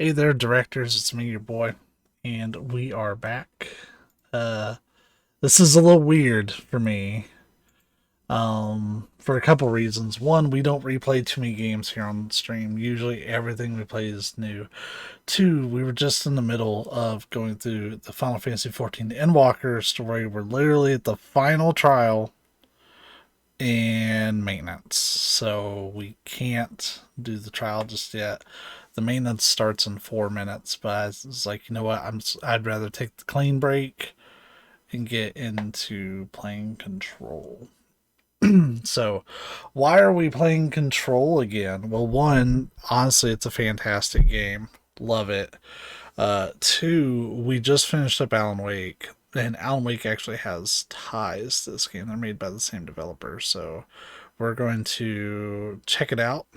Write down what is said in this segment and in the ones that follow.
Hey there, directors. It's me, your boy, and we are back. Uh, this is a little weird for me, for a couple reasons. One, we don't replay too many games here on the stream. Usually, everything we play is new. Two, we were just in the middle of going through the Final Fantasy XIV Endwalker story. We're literally at the final trial and maintenance, so we can't do the trial just yet. The maintenance starts in 4 minutes, but I was like, you know what? I'd rather take the clean break and get into playing Control. So, why are we playing Control again? Well, one, honestly, it's a fantastic game. Love it. Two, we just finished up Alan Wake, and Alan Wake actually has ties to this game. They're made by the same developer, so we're going to check it out,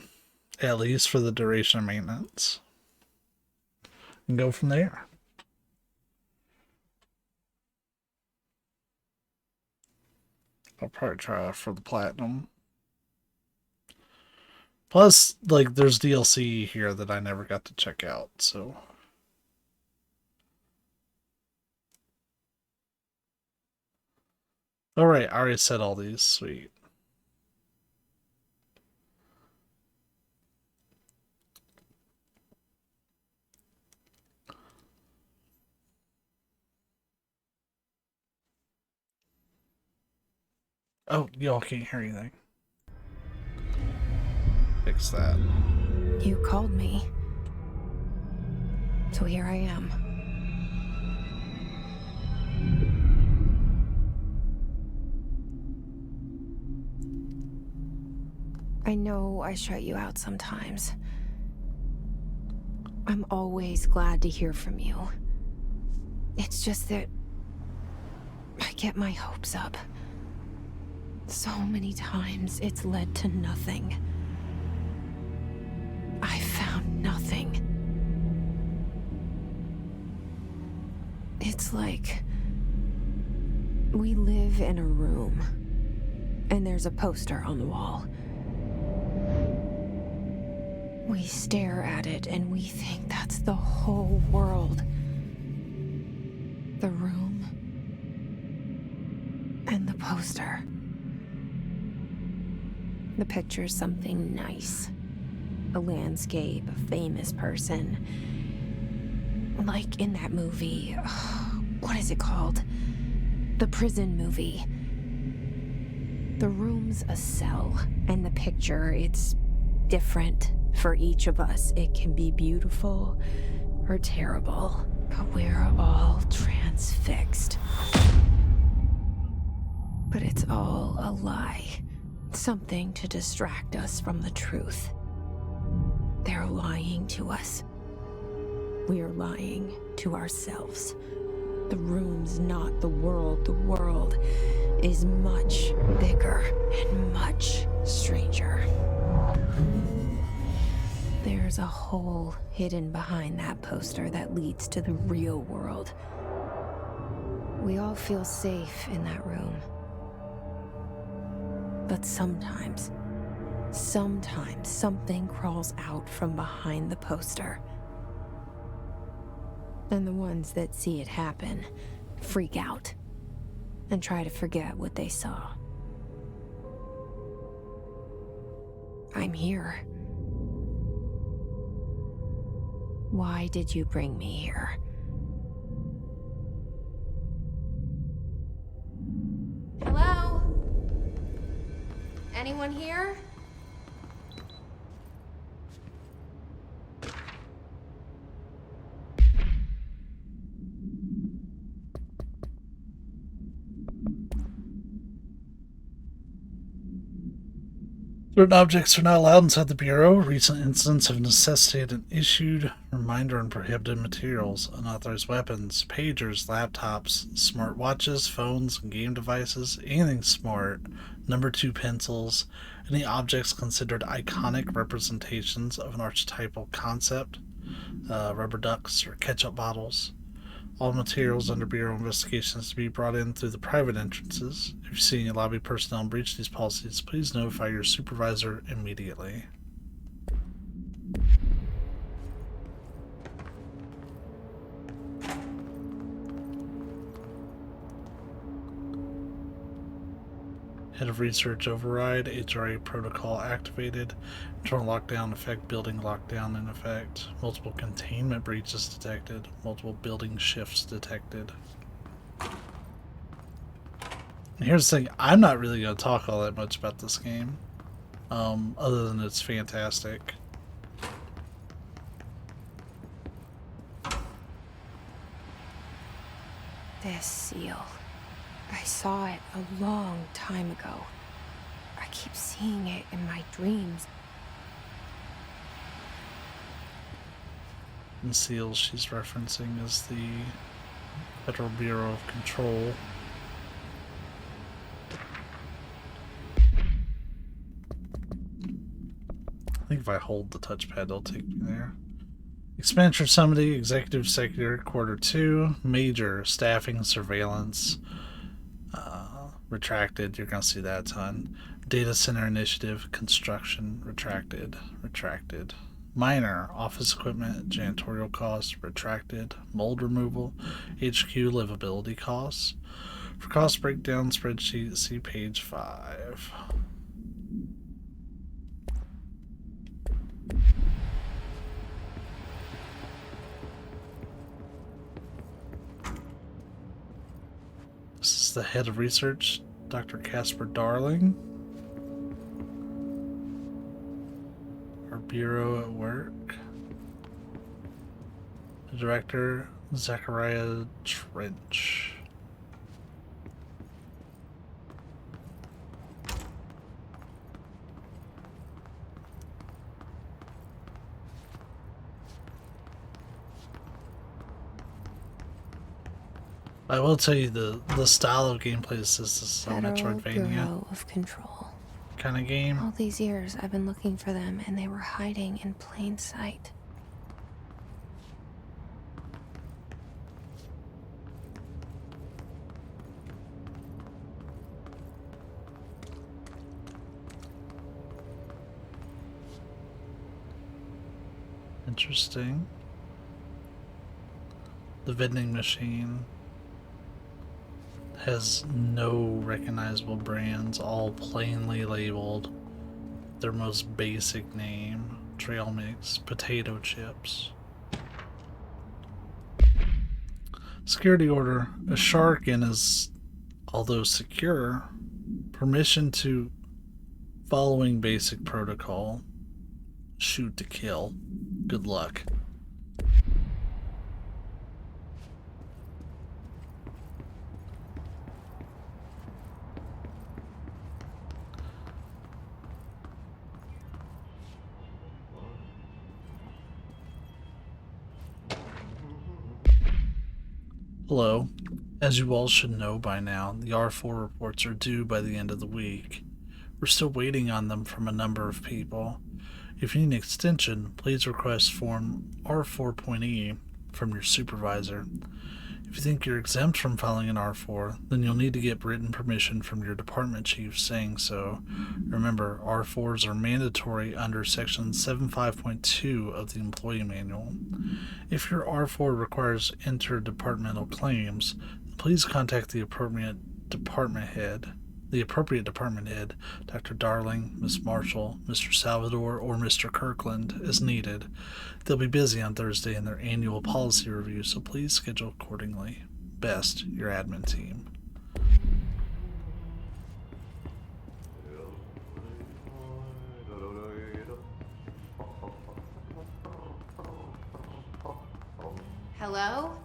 at least for the duration of maintenance, and go from there. I'll probably try for the platinum. Plus, like, there's DLC here that I never got to check out, so. Alright, I already said all these. Sweet. Oh, y'all can't hear anything. Fix that. You called me. So here I am. I know I shut you out sometimes. I'm always glad to hear from you. It's just that I get my hopes up. So many times it's led to nothing. I found nothing. It's like we live in a room, and there's a poster on the wall. We stare at it, and we think that's the whole world. The room and the poster. The picture's something nice. A landscape, a famous person. Like in that movie, what is it called? The prison movie. The room's a cell, and the picture, it's different for each of us. It can be beautiful or terrible, but we're all transfixed. But it's all a lie. Something to distract us from the truth. They're lying to us. We're lying to ourselves. The room's not the world. The world is much bigger and much stranger. There's a hole hidden behind that poster that leads to the real world. We all feel safe in that room. But sometimes something crawls out from behind the poster. And the ones that see it happen freak out and try to forget what they saw. I'm here. Why did you bring me here? Hello? Anyone here? Certain objects are not allowed inside the Bureau. Recent incidents have necessitated an issued reminder on prohibited materials, unauthorized weapons, pagers, laptops, smartwatches, phones, and game devices, anything smart, number 2 pencils, any objects considered iconic representations of an archetypal concept, rubber ducks or ketchup bottles. All materials under Bureau investigations to be brought in through the private entrances. If you see any lobby personnel breach these policies, please notify your supervisor immediately. Head of Research override. HRA protocol activated. Internal lockdown effect. Building lockdown in effect. Multiple containment breaches detected. Multiple building shifts detected. And here's the thing. I'm not really going to talk all that much about this game. Other than it's fantastic. This seal. I saw it a long time ago. I keep seeing it in my dreams. The seal she's referencing is the Federal Bureau of Control. I think if I hold the touchpad, it'll take me there. Expenditure summary, Executive Secretary, Quarter 2, Major, Staffing, Surveillance, retracted, you're going to see that a ton. Data Center Initiative, Construction, retracted. Minor, Office Equipment, Janitorial Costs, retracted. Mold Removal, HQ Livability Costs. For cost breakdown spreadsheet, see page 5. This is the head of research, Dr. Casper Darling. Our bureau at work. The director, Zachariah Trench. I will tell you the style of gameplay is this a Metroidvania Bureau of Control. kind of game. All these years I've been looking for them and they were hiding in plain sight. Interesting. The vending machine has no recognizable brands, all plainly labeled their most basic name: trail mix, potato chips. Security order: a shark in is, although secure, permission to following basic protocol. Shoot to kill. Good luck. Hello. As you all should know by now, the R4 reports are due by the end of the week. We're still waiting on them from a number of people. If you need an extension, please request Form R4.E from your supervisor. If you think you're exempt from filing an R4, then you'll need to get written permission from your department chief saying so. Remember, R4s are mandatory under Section 75.2 of the Employee Manual. If your R4 requires interdepartmental claims, please contact the appropriate department head. Dr. Darling, Miss Marshall, Mr. Salvador, or Mr. Kirkland, as needed. They'll be busy on Thursday in their annual policy review, so please schedule accordingly. Best, your admin team. Hello?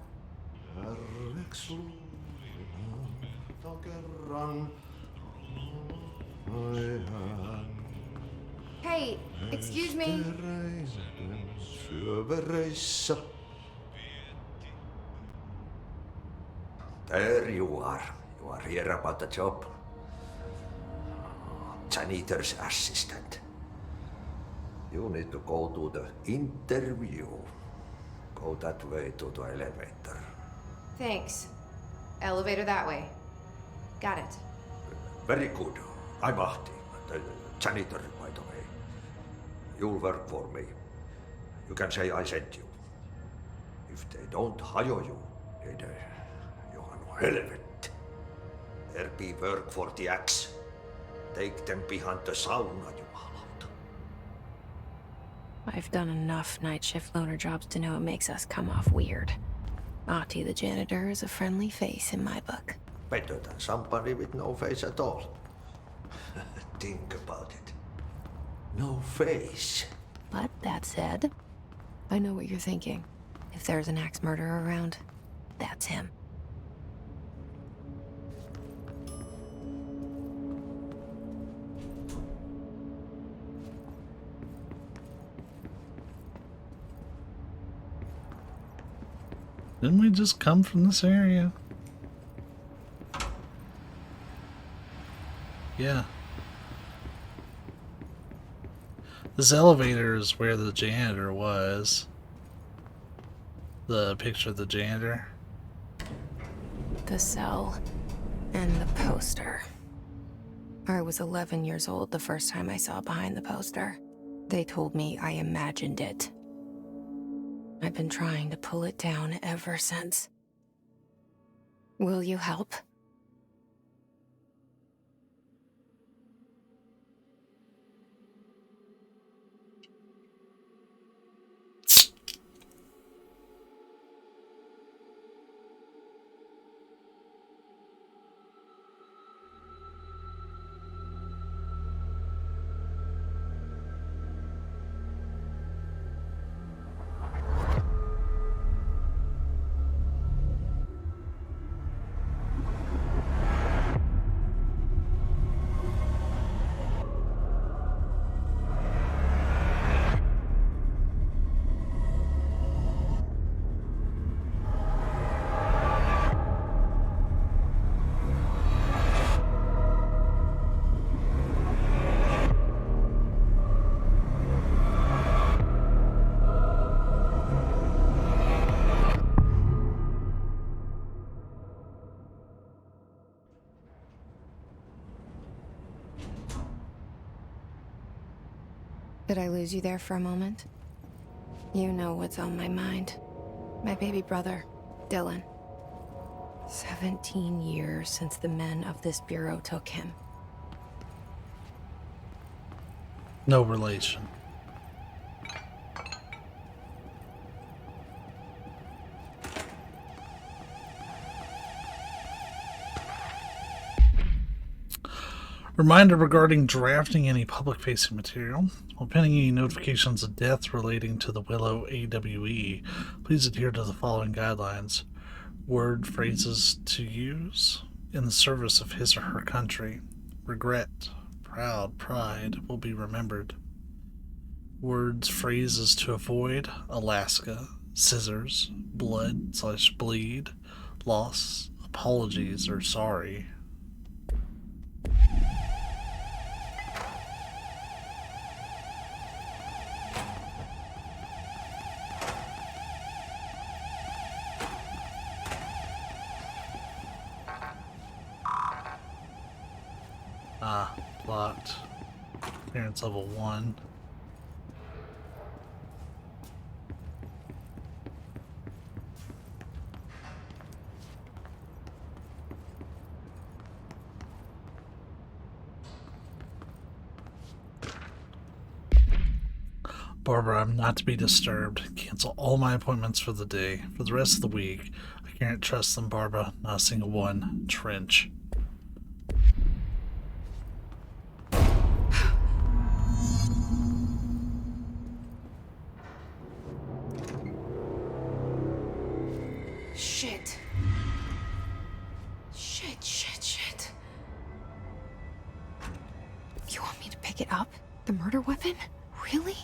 Hey, excuse me. There you are. You are here about the job. Janitor's assistant. You need to go to the interview. Go that way to the elevator. Thanks. Elevator that way. Got it. Very good. I'm Ahti, the janitor, by the way. You'll work for me. You can say I sent you. If they don't hire you, then you are no helvet. There be work for the axe. Take them behind the sauna, jumalauta. I've done enough night shift loner jobs to know it makes us come off weird. Ahti the janitor is a friendly face in my book. Better than somebody with no face at all. Think about it. No face. But that said, I know what you're thinking. If there's an axe murderer around, that's him. Didn't we just come from this area? Yeah. This elevator is where the janitor was. The picture of the janitor. The cell and the poster. I was 11 years old the first time I saw behind the poster. They told me I imagined it. I've been trying to pull it down ever since. Will you help? Did I lose you there for a moment? You know what's on my mind. My baby brother, Dylan. 17 years since the men of this bureau took him. No relation. Reminder regarding drafting any public-facing material. While pending any notifications of death relating to the Willow AWE, please adhere to the following guidelines. Word phrases to use in the service of his or her country. Regret, proud, pride will be remembered. Words, phrases to avoid: Alaska, scissors, blood/bleed, loss, apologies, or sorry. Blocked. Clearance level 1. Barbara, I'm not to be disturbed. Cancel all my appointments for the day. For the rest of the week, I can't trust them, Barbara. Not a single one. Trench. Shit. Shit. You want me to pick it up? The murder weapon? Really?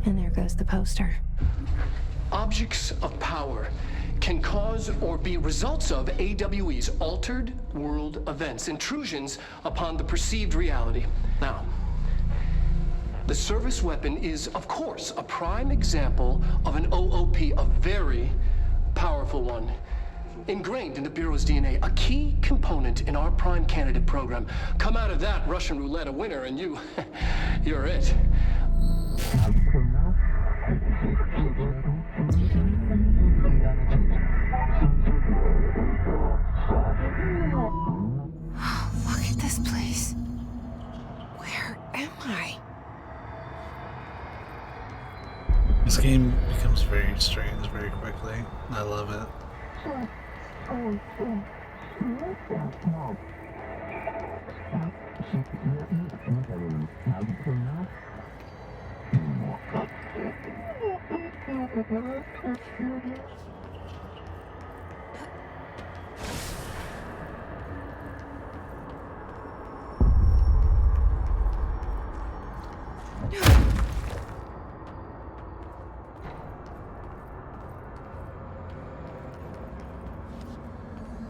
And there goes the poster. Objects of power can cause or be results of AWE's altered world events, intrusions upon the perceived reality. Now, The service weapon is, of course, a prime example of an OOP, a very powerful one. Ingrained in the Bureau's DNA, a key component in our prime candidate program. Come out of that Russian roulette a winner and you're it. Look at this place. Where am I? This game becomes very strange very quickly. I love it.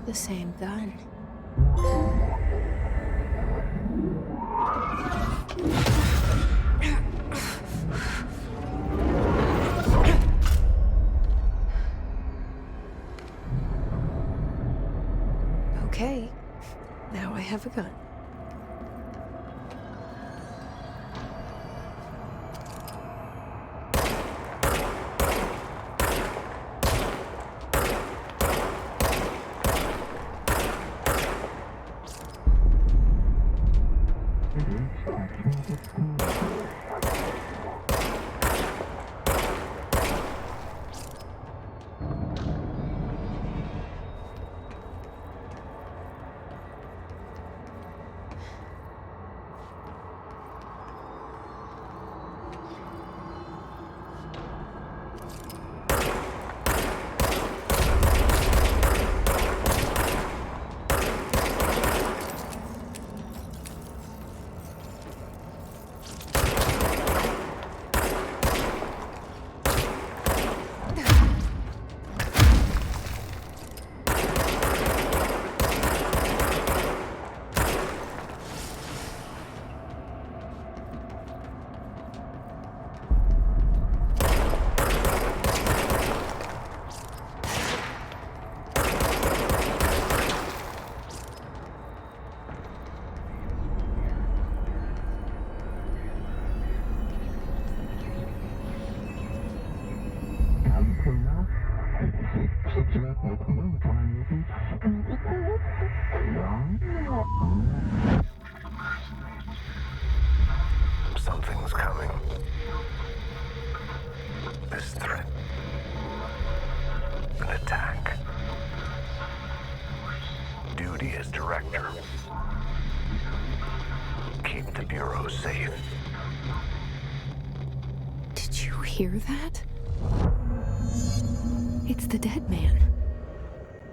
The same gun. Okay, now I have a gun. Something's coming. This threat. An attack. Duty as director. Keep the Bureau safe. Did you hear that? It's the dead man.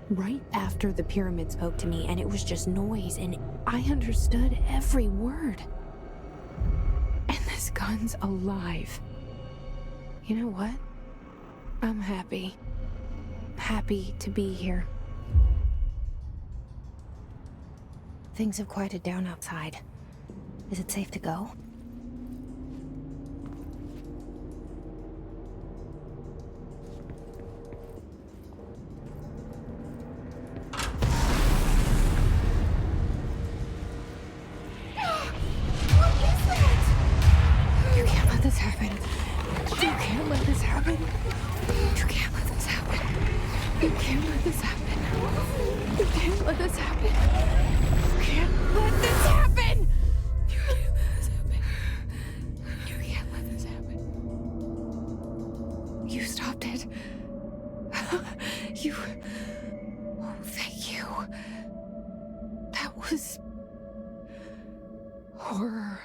Right after the pyramid spoke to me, and it was just noise, and I understood every word. And this gun's alive. You know what? I'm happy. Happy to be here. Things have quieted down outside. Is it safe to go? This happen. You can't let this happen. You can't let this happen. You can't let this happen. You can't let this happen. You can't let this happen. You can't let this happen. You can't let this happen. You stopped it. You. Oh, thank you. That was horror.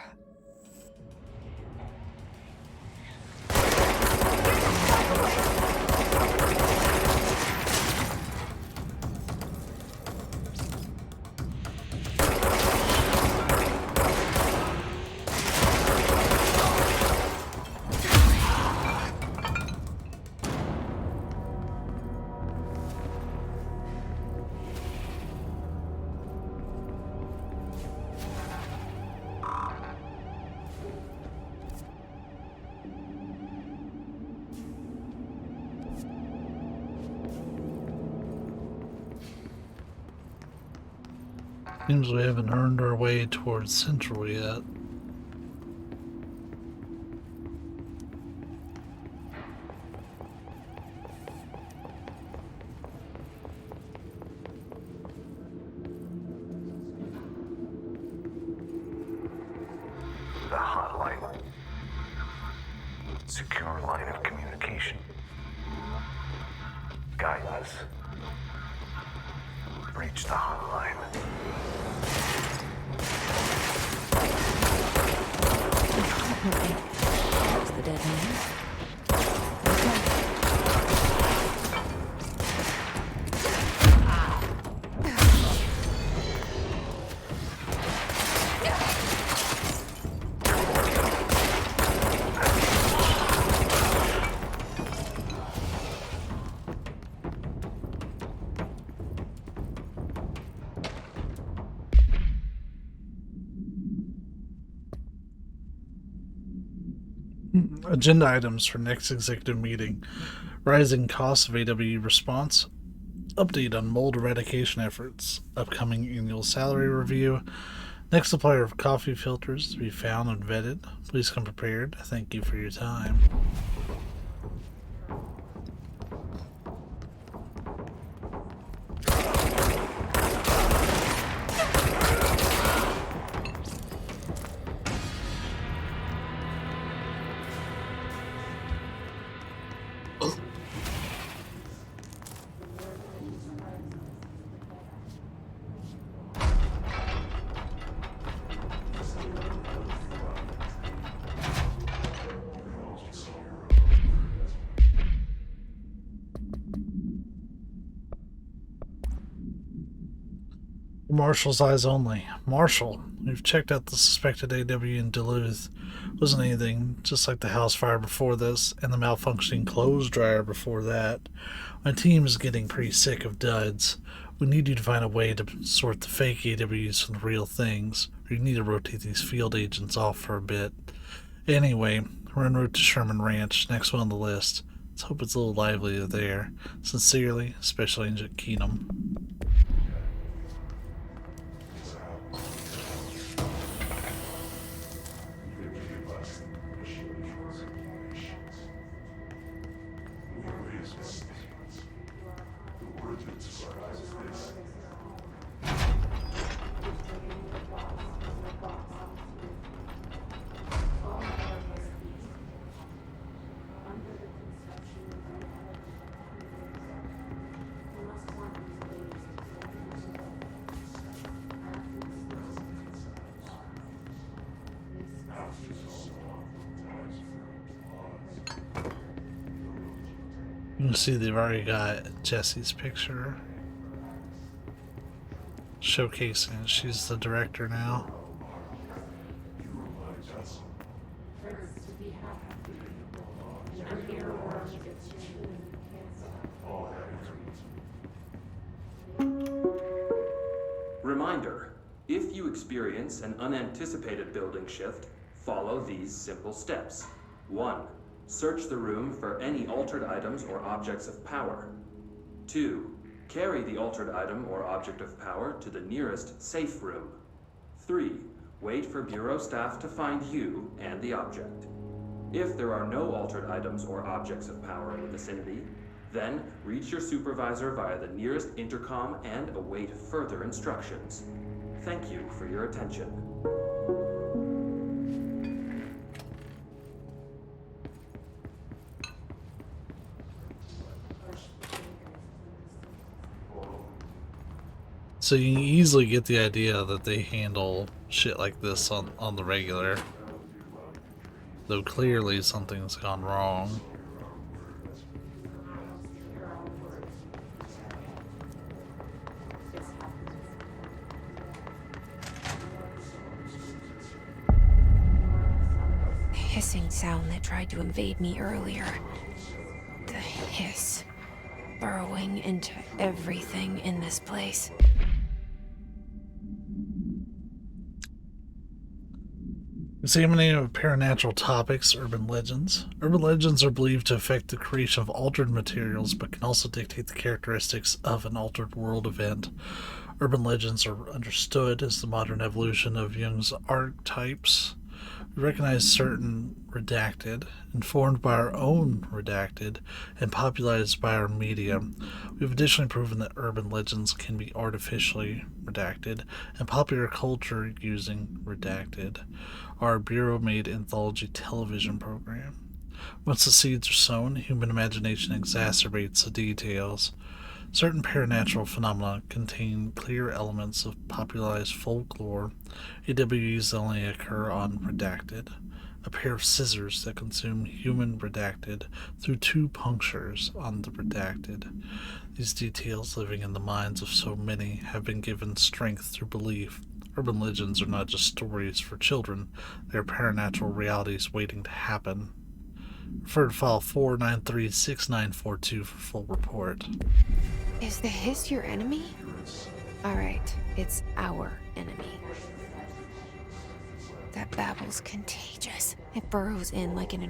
Seems we haven't earned our way towards Central yet. The hotline. Secure line of communication. Guidance. Reach the hotline. There's the dead man. Agenda items for next executive meeting. Rising costs of AW response. Update on mold eradication efforts. Upcoming annual salary review. Next supplier of coffee filters to be found and vetted. Please come prepared. Thank you for your time. Marshall's eyes only. Marshall, we've checked out the suspected AW in Duluth. Wasn't anything, just like the house fire before this, and the malfunctioning clothes dryer before that. My team is getting pretty sick of duds. We need you to find a way to sort the fake AWs from the real things, or you need to rotate these field agents off for a bit. Anyway, we're en route to Sherman Ranch, next one on the list. Let's hope it's a little livelier there. Sincerely, Special Agent Keenum. You can see they've already got Jesse's picture showcasing she's the director now. Reminder, if you experience an unanticipated building shift, follow these simple steps. 1. Search the room for any altered items or objects of power. 2. Carry the altered item or object of power to the nearest safe room. 3. Wait for Bureau staff to find you and the object. If there are no altered items or objects of power in the vicinity, then reach your supervisor via the nearest intercom and await further instructions. Thank you for your attention. So you can easily get the idea that they handle shit like this on the regular. Though clearly something's gone wrong. The hissing sound that tried to invade me earlier. The hiss. Burrowing into everything in this place. Examining of paranatural topics, urban legends. Urban legends are believed to affect the creation of altered materials, but can also dictate the characteristics of an altered world event. Urban legends are understood as the modern evolution of Jung's archetypes. We recognize certain redacted, informed by our own redacted, and popularized by our media. We've additionally proven that urban legends can be artificially redacted and popular culture using redacted. Our Bureau made anthology television program. Once the seeds are sown, human imagination exacerbates the details. Certain paranatural phenomena contain clear elements of popularized folklore, AWEs that only occur on redacted, a pair of scissors that consume human redacted through two punctures on the redacted. These details, living in the minds of so many, have been given strength through belief. Urban legends are not just stories for children, they are paranatural realities waiting to happen. Refer to file 4936942 for full report. Is the hiss your enemy? Alright, it's our enemy. That babble's contagious. It burrows in like an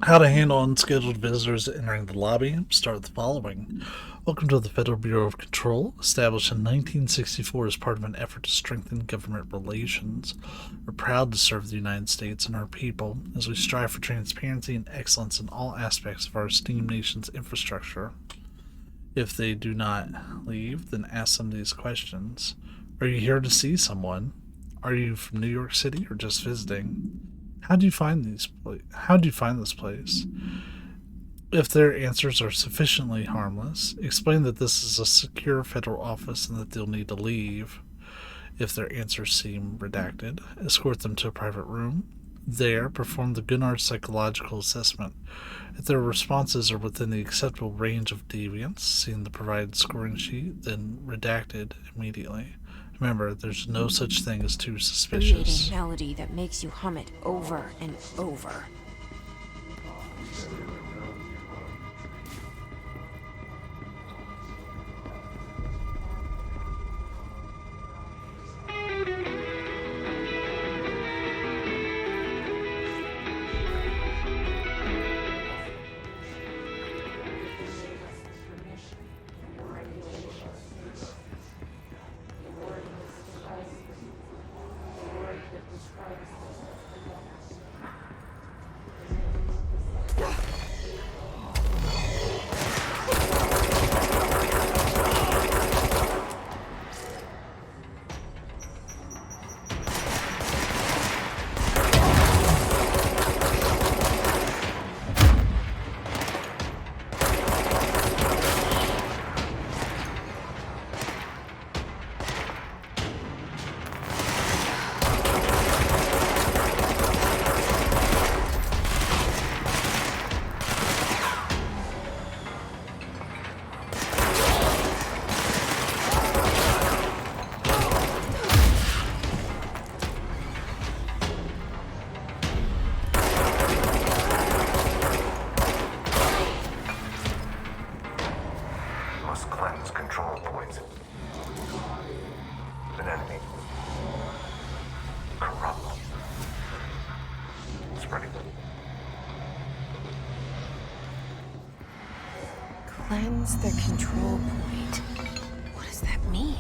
How to handle unscheduled visitors entering the lobby. Start with the following. Welcome to the Federal Bureau of Control, established in 1964 as part of an effort to strengthen government relations. We're proud to serve the United States and our people as we strive for transparency and excellence in all aspects of our esteemed nation's infrastructure. If they do not leave, then ask them these questions. Are you here to see someone? Are you from New York City or just visiting? How do you find this place? If their answers are sufficiently harmless, explain that this is a secure federal office and that they'll need to leave. If their answers seem redacted, escort them to a private room. There, perform the Gunnar psychological assessment. If their responses are within the acceptable range of deviance, see in the provided scoring sheet, then redacted immediately. Remember, there's no such thing as too suspicious. creating melody that makes you hum it over and over. Must cleanse control points. An enemy. Corrupt. Spreading. Cleanse the control point. What does that mean?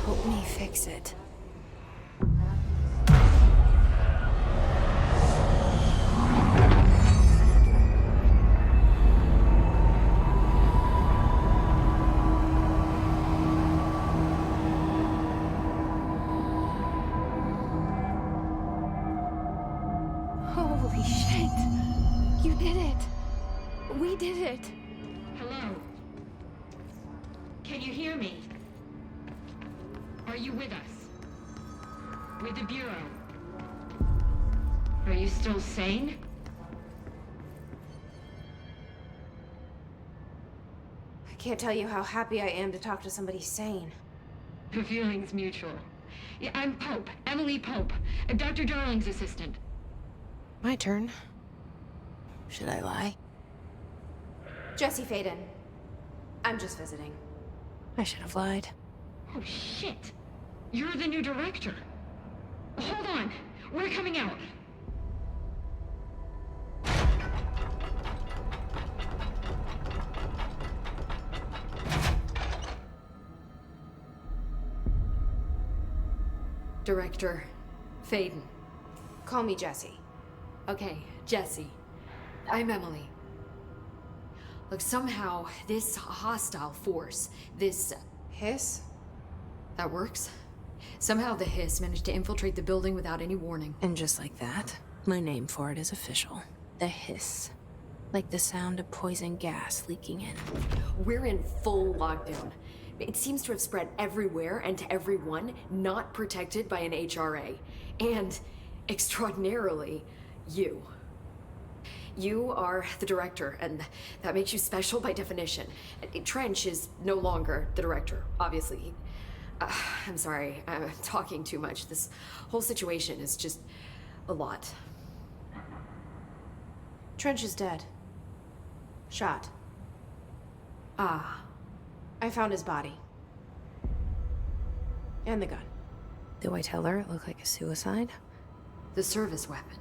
Help me fix it. Holy shit! You did it! We did it! Hello? Can you hear me? Are you with us? With the Bureau? Are you still sane? I can't tell you how happy I am to talk to somebody sane. The feeling's mutual. Yeah, I'm Pope, Emily Pope, Dr. Darling's assistant. My turn. Should I lie? Jesse Faden. I'm just visiting. I should have lied. Oh, shit. You're the new director. Hold on. We're coming out. Director Faden. Call me Jessie. Okay, Jessie. I'm Emily. Look, somehow this hostile force, this... Hiss? That works? Somehow the hiss managed to infiltrate the building without any warning. And just like that, my name for it is official. The hiss. Like the sound of poison gas leaking in. We're in full lockdown. It seems to have spread everywhere and to everyone not protected by an HRA. And, extraordinarily, you. You are the director, and that makes you special by definition. Trench is no longer the director, obviously. I'm sorry, I'm talking too much. This whole situation is just a lot. Trench is dead. Shot. Ah. I found his body. And the gun. Do I tell her it looked like a suicide? The service weapon.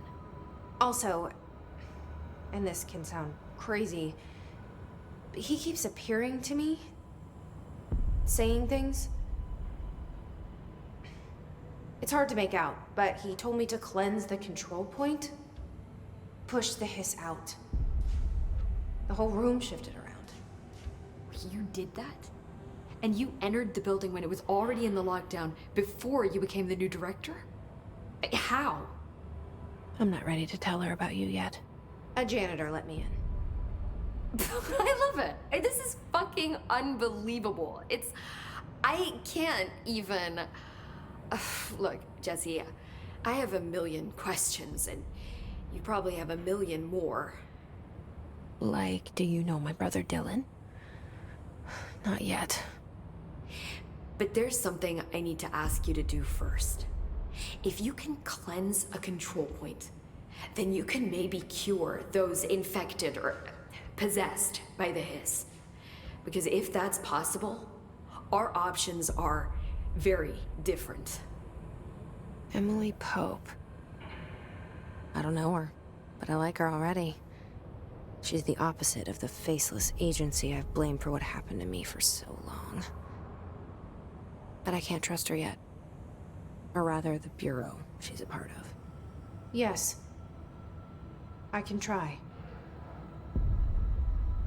Also, and this can sound crazy, but he keeps appearing to me, saying things. It's hard to make out, but he told me to cleanse the control point, push the hiss out. The whole room shifted around. You did that? And you entered the building when it was already in the lockdown before you became the new director? How? I'm not ready to tell her about you yet. A janitor let me in. I love it. This is fucking unbelievable. I can't even... Look, Jessie, I have a million questions, and you probably have a million more. Like, do you know my brother Dylan? Not yet. But there's something I need to ask you to do first. If you can cleanse a control point, then you can maybe cure those infected or possessed by the hiss. Because if that's possible, our options are very different. Emily Pope. I don't know her, but I like her already. She's the opposite of the faceless agency I've blamed for what happened to me for so long. But I can't trust her yet. Or rather, the bureau she's a part of. Yes. I can try.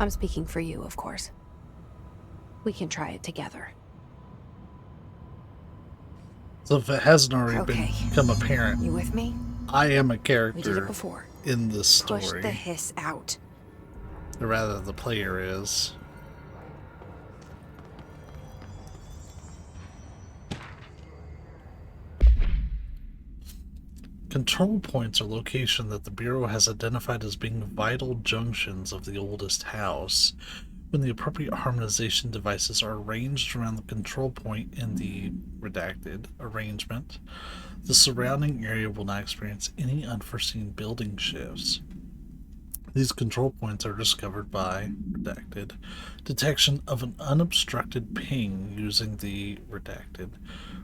I'm speaking for you, of course. We can try it together. So if it hasn't already become apparent, You with me? I am a We did character it before. in this story. Push the hiss out. Or rather, the player is. Control points are locations that the Bureau has identified as being vital junctions of the oldest house. When the appropriate harmonization devices are arranged around the control point in the redacted arrangement, the surrounding area will not experience any unforeseen building shifts. These control points are discovered by redacted detection of an unobstructed ping using the redacted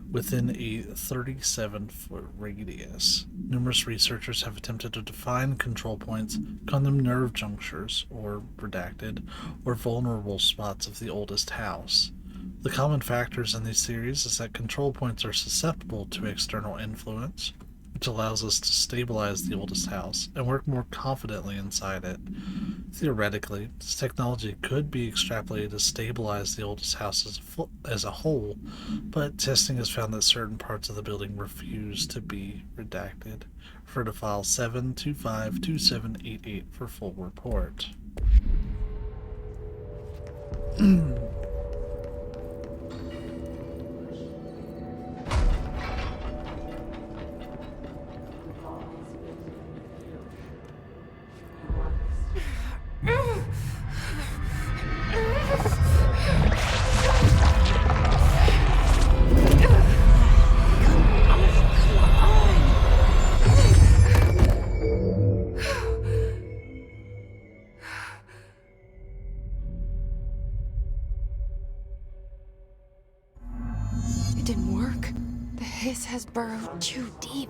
within a 37-foot radius. Numerous researchers have attempted to define control points, call them nerve junctures, or redacted, or vulnerable spots of the oldest house. The common factors in these theories is that control points are susceptible to external influence, which allows us to stabilize the oldest house and work more confidently inside it. Theoretically, this technology could be extrapolated to stabilize the oldest house as a whole, but testing has found that certain parts of the building refuse to be redacted. Refer to file 7252788 for full report. It didn't work. The hiss has burrowed too deep.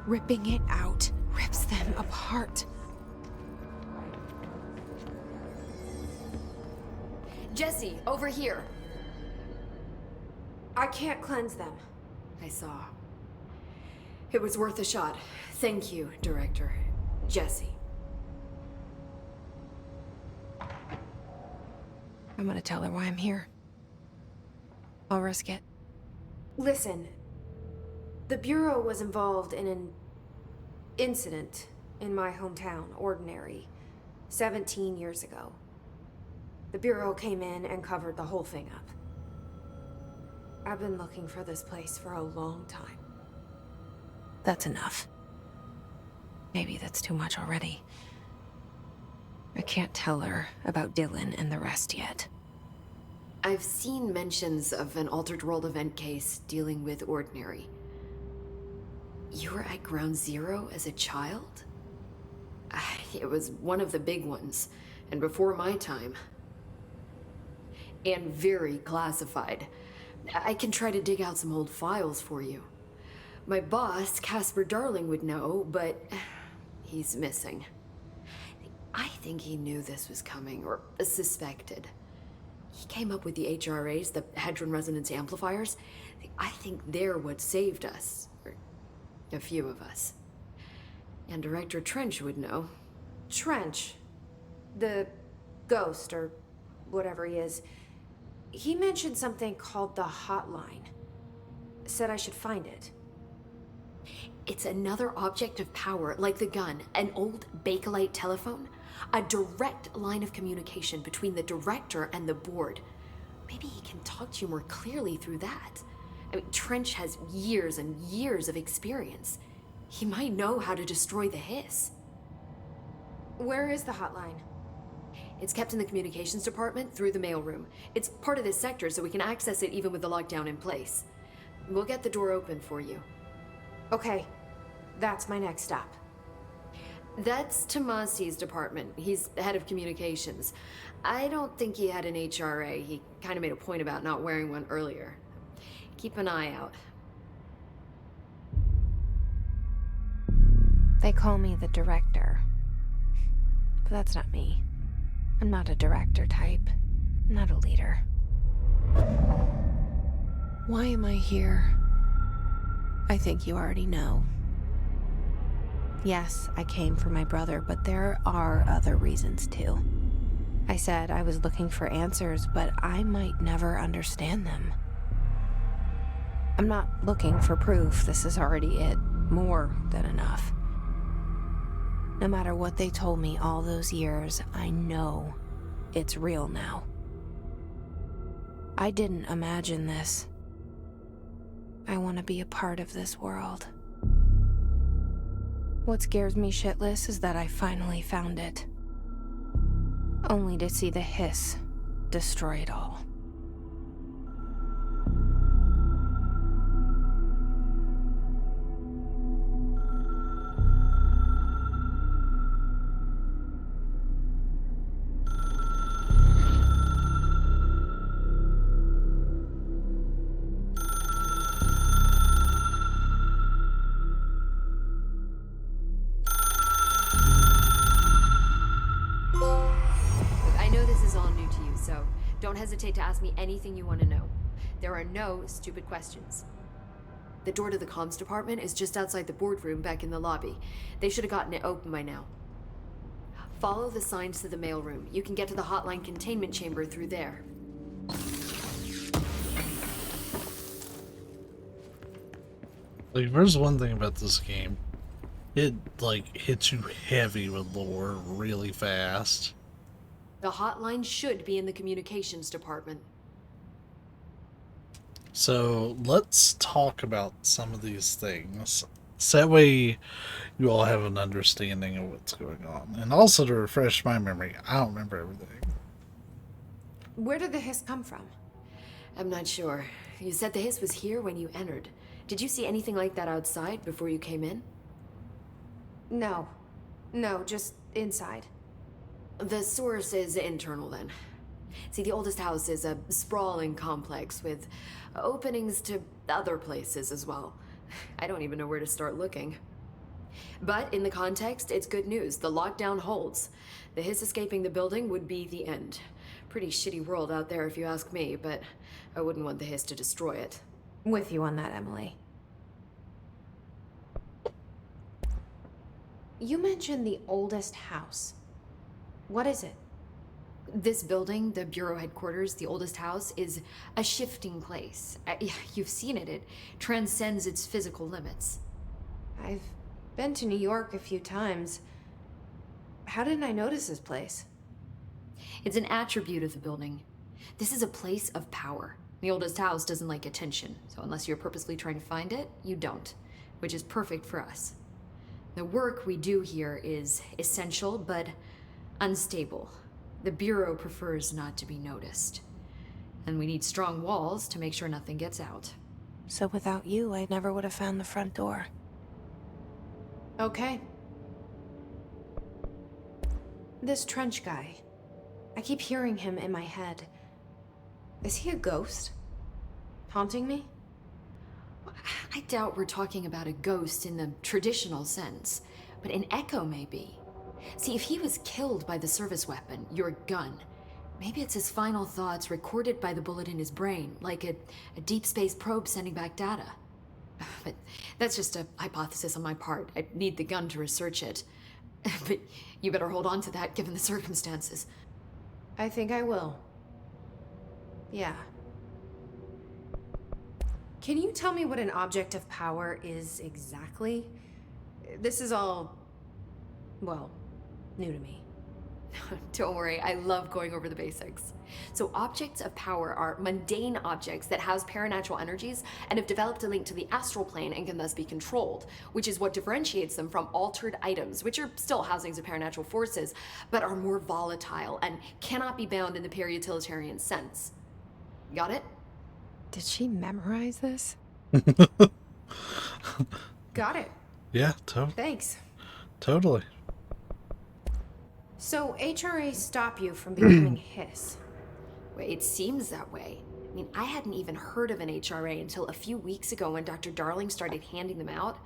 Ripping it out rips them apart. Jessie, over here. I can't cleanse them. I saw. It was worth a shot. Thank you, Director. Jesse. I'm gonna tell her why I'm here. I'll risk it. Listen, the Bureau was involved in an incident in my hometown, Ordinary, 17 years ago. The Bureau came in and covered the whole thing up. I've been looking for this place for a long time. That's enough. Maybe that's too much already. I can't tell her about Dylan and the rest yet. I've seen mentions of an Altered World event case dealing with Ordinary. You were at Ground Zero as a child? It was one of the big ones, and before my time. And very classified. I can try to dig out some old files for you. My boss, Casper Darling, would know, but he's missing. I think he knew this was coming, or suspected. He came up with the HRAs, the Hadron Resonance Amplifiers. I think they're what saved us. Or a few of us. And Director Trench would know. Trench, the ghost, or whatever he is, he mentioned something called the hotline. Said I should find it. It's another object of power, like the gun, an old Bakelite telephone. A direct line of communication between the director and the board. Maybe he can talk to you more clearly through that. I mean, Trench has years and years of experience. He might know how to destroy the hiss. Where is the hotline? It's kept in the communications department through the mailroom. It's part of this sector, so we can access it even with the lockdown in place. We'll get the door open for you. Okay, that's my next stop. That's Tomasi's department. He's head of communications. I don't think he had an HRA. He kind of made a point about not wearing one earlier. Keep an eye out. They call me the director. But that's not me. I'm not a director type. I'm not a leader. Why am I here? I think you already know. Yes, I came for my brother, but there are other reasons too. I said I was looking for answers, but I might never understand them. I'm not looking for proof. This is already it. More than enough. No matter what they told me all those years, I know it's real now. I didn't imagine this. I want to be a part of this world. What scares me shitless is that I finally found it. Only to see the hiss destroy it all. Don't hesitate to ask me anything you want to know. There are no stupid questions. The door to the comms department is just outside the boardroom back in the lobby. They should have gotten it open by now. Follow the signs to the mailroom. You can get to the hotline containment chamber through there. Like, there's one thing about this game. It, like, hits you heavy with lore really fast. The hotline should be in the communications department. So, let's talk about some of these things. So that way, you all have an understanding of what's going on. And also to refresh my memory, I don't remember everything. Where did the hiss come from? I'm not sure. You said the hiss was here when you entered. Did you see anything like that outside before you came in? No. No, just inside. The source is internal, then. See, the oldest house is a sprawling complex with openings to other places as well. I don't even know where to start looking. But in the context, it's good news. The lockdown holds. The hiss escaping the building would be the end. Pretty shitty world out there if you ask me, but I wouldn't want the hiss to destroy it. With you on that, Emily. You mentioned the oldest house. What is it? This building, the Bureau headquarters, the oldest house, is a shifting place. You've seen it. It transcends its physical limits. I've been to New York a few times. How didn't I notice this place? It's an attribute of the building. This is a place of power. The oldest house doesn't like attention, so unless you're purposely trying to find it, you don't, which is perfect for us. The work we do here is essential, but unstable. The Bureau prefers not to be noticed. And we need strong walls to make sure nothing gets out. So without you, I never would have found the front door. Okay. This Trench guy. I keep hearing him in my head. Is he a ghost? Haunting me? I doubt we're talking about a ghost in the traditional sense, but an echo maybe. See, if he was killed by the service weapon, your gun, maybe it's his final thoughts recorded by the bullet in his brain, like a deep space probe sending back data. But that's just a hypothesis on my part. I need the gun to research it. But you better hold on to that given the circumstances. I think I will. Yeah. Can you tell me what an object of power is exactly? This is all, well, new to me. Don't worry, I love going over the basics. So objects of power are mundane objects that house paranatural energies and have developed a link to the astral plane and can thus be controlled, which is what differentiates them from altered items, which are still housings of paranatural forces, but are more volatile and cannot be bound in the peri-utilitarian sense. Got it? Did she memorize this? Got it. Yeah, Thanks. totally. So HRA stop you from becoming Hiss? Well, it seems that way. I mean, I hadn't even heard of an HRA until a few weeks ago when Dr. Darling started handing them out.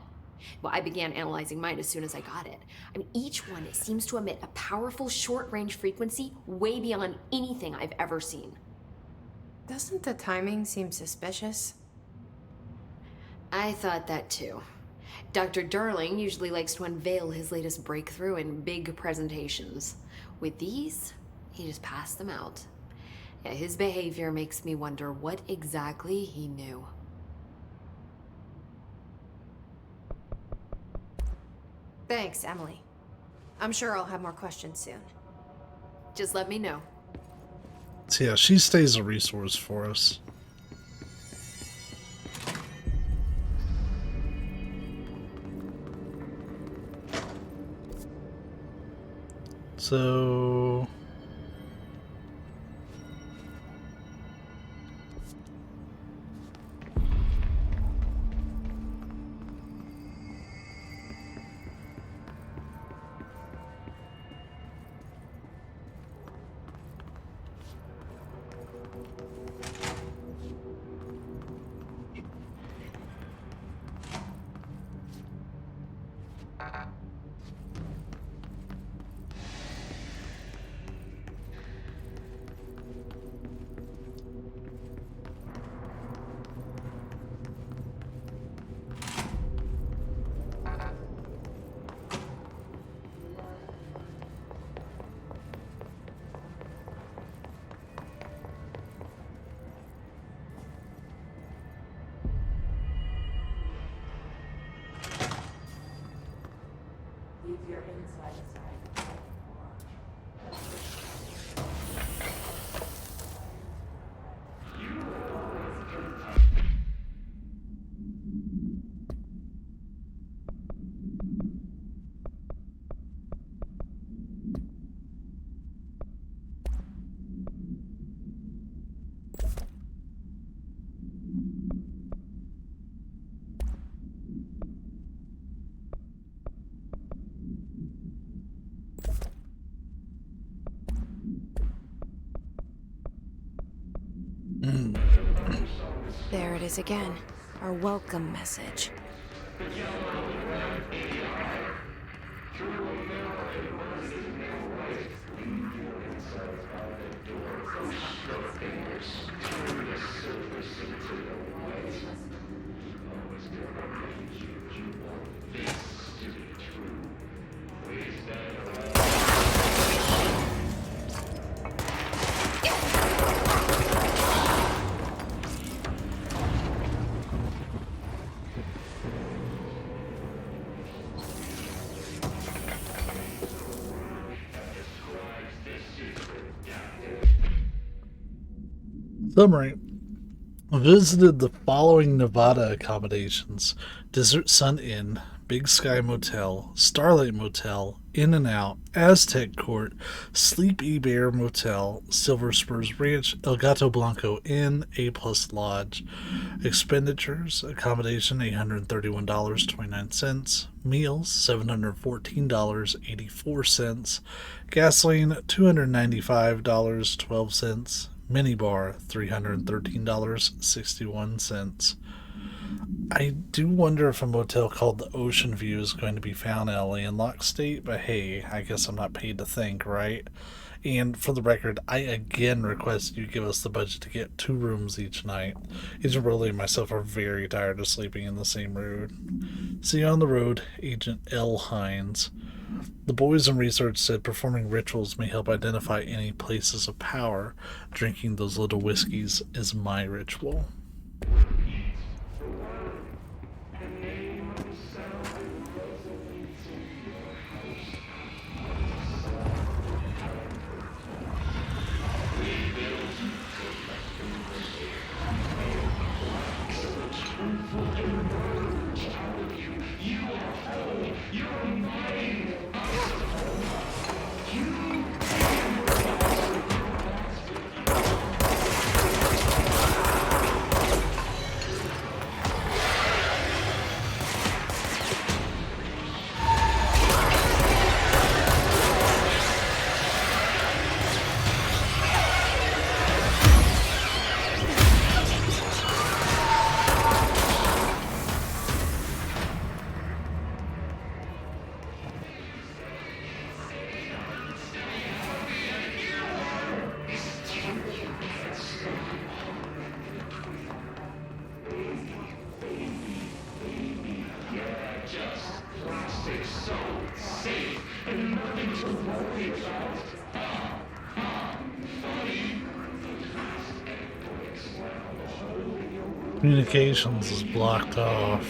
Well, I began analyzing mine as soon as I got it. I mean, each one seems to emit a powerful short-range frequency way beyond anything I've ever seen. Doesn't the timing seem suspicious? I thought that too. Dr. Darling usually likes to unveil his latest breakthrough in big presentations. With these, he just passed them out. Yeah, his behavior makes me wonder what exactly he knew. Thanks, Emily. I'm sure I'll have more questions soon. Just let me know. So yeah, she stays a resource for us. So There it is again. Our welcome message. Summary. Visited the following Nevada accommodations: Desert Sun Inn, Big Sky Motel, Starlight Motel, In and Out, Aztec Court, Sleepy Bear Motel, Silver Spurs Ranch, El Gato Blanco Inn, A Plus Lodge. Expenditures: accommodation $831.29, meals $714.84, gasoline $295.12, minibar $313.61. I do wonder if a motel called the Ocean View is going to be found in a landlocked state, but hey, I guess I'm not paid to think, right? And for the record, I again request you give us the budget to get 2 rooms each night. Agent Broly and myself are very tired of sleeping in the same room. See you on the road, Agent L. Hines. The boys in research said performing rituals may help identify any places of power. Drinking those little whiskeys is my ritual. Communications is blocked off.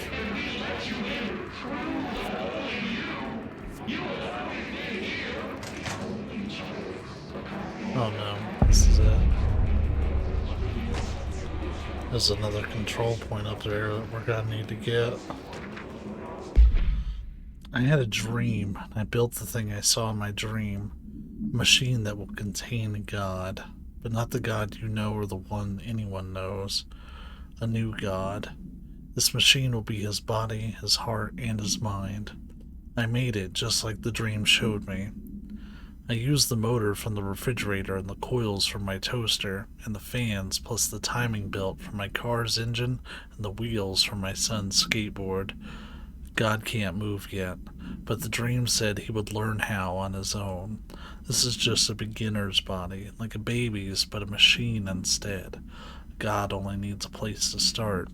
Oh no, this is it. There's another control point up there that we're gonna need to get. I had a dream. I built the thing I saw in my dream. A machine that will contain God, but not the God you know or the one anyone knows. A new God. This machine will be his body, his heart, and his mind. I made it just like the dream showed me. I used the motor from the refrigerator and the coils from my toaster and the fans plus the timing belt from my car's engine and the wheels from my son's skateboard. God can't move yet, but the dream said he would learn how on his own. This is just a beginner's body, like a baby's, but a machine instead. God only needs a place to start.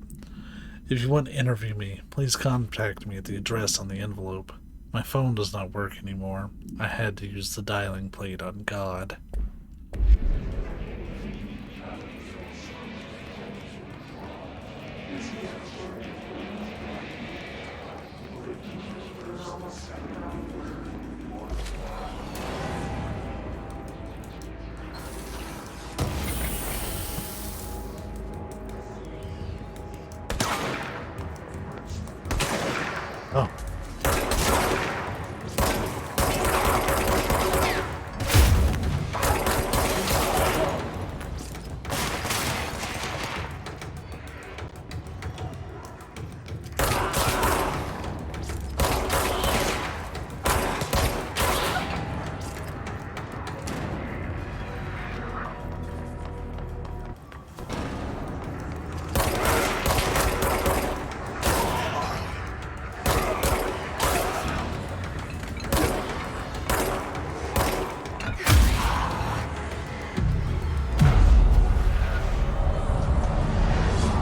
If you want to interview me, please contact me at the address on the envelope. My phone does not work anymore. I had to use the dialing plate on God. Oh.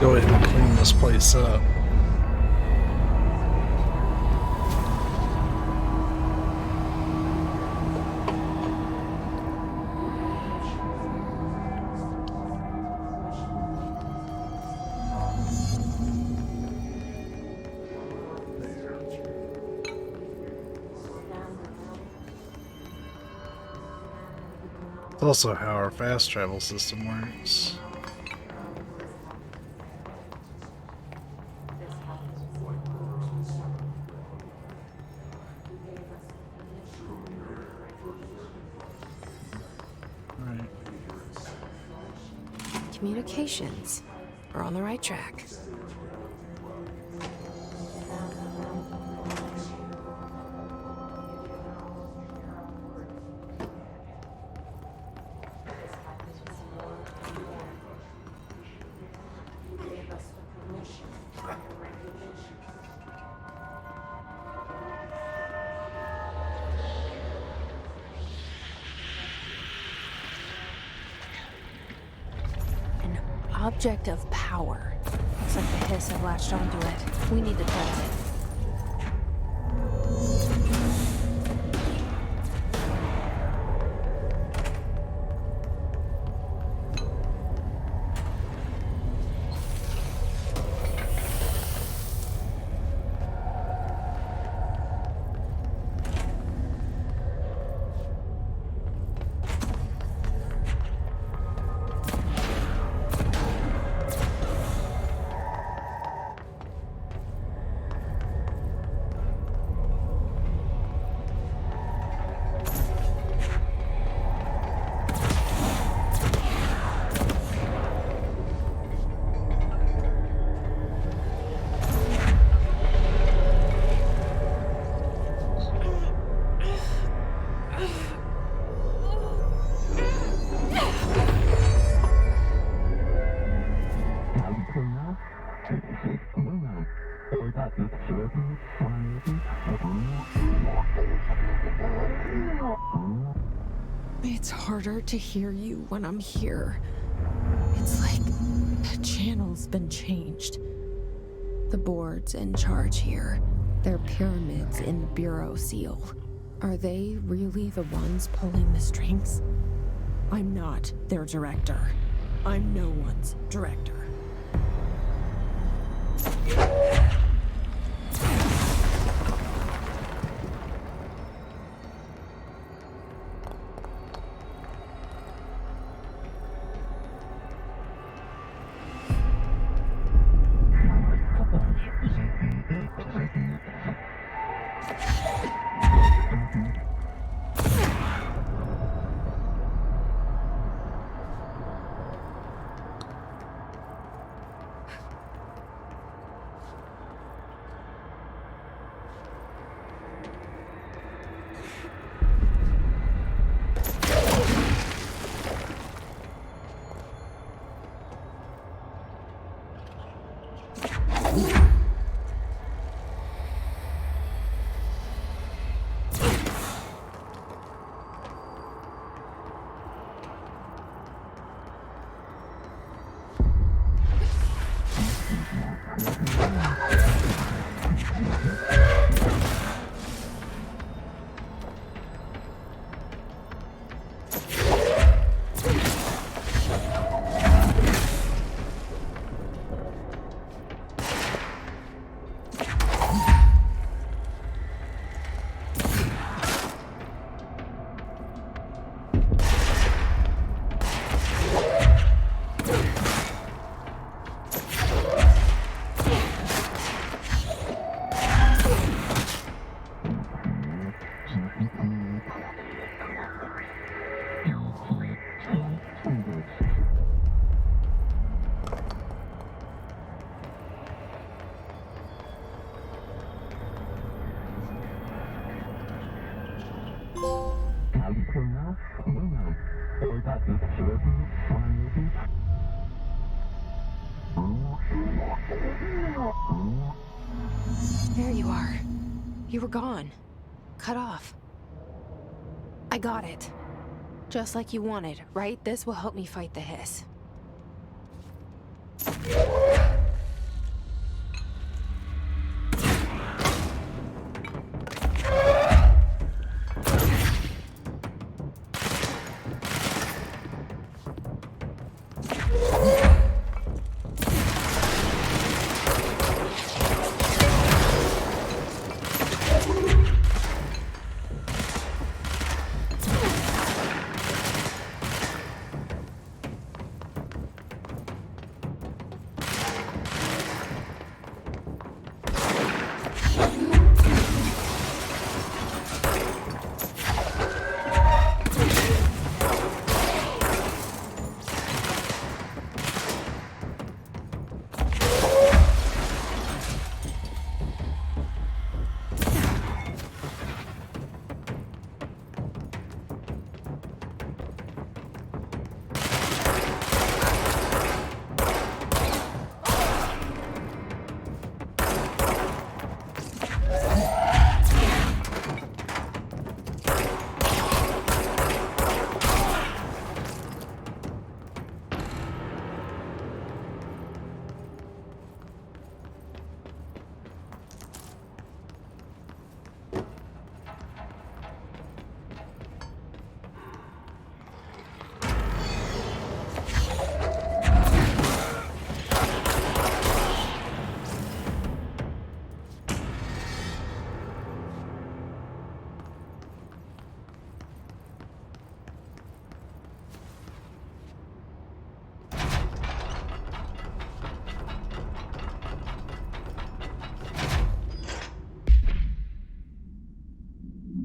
Go ahead and clean this place up. It's also how our fast travel system works. Communications. We're on the right track. Object of power. Looks like the hiss have latched onto it. We need to cleanse it. It's harder to hear you when I'm here. It's like the channel's been changed. The board's in charge here. They're pyramids in the Bureau seal. Are they really the ones pulling the strings? I'm not their director. I'm no one's director. There you are. You were gone. Cut off. I got it. Just like you wanted, right? This will help me fight the hiss.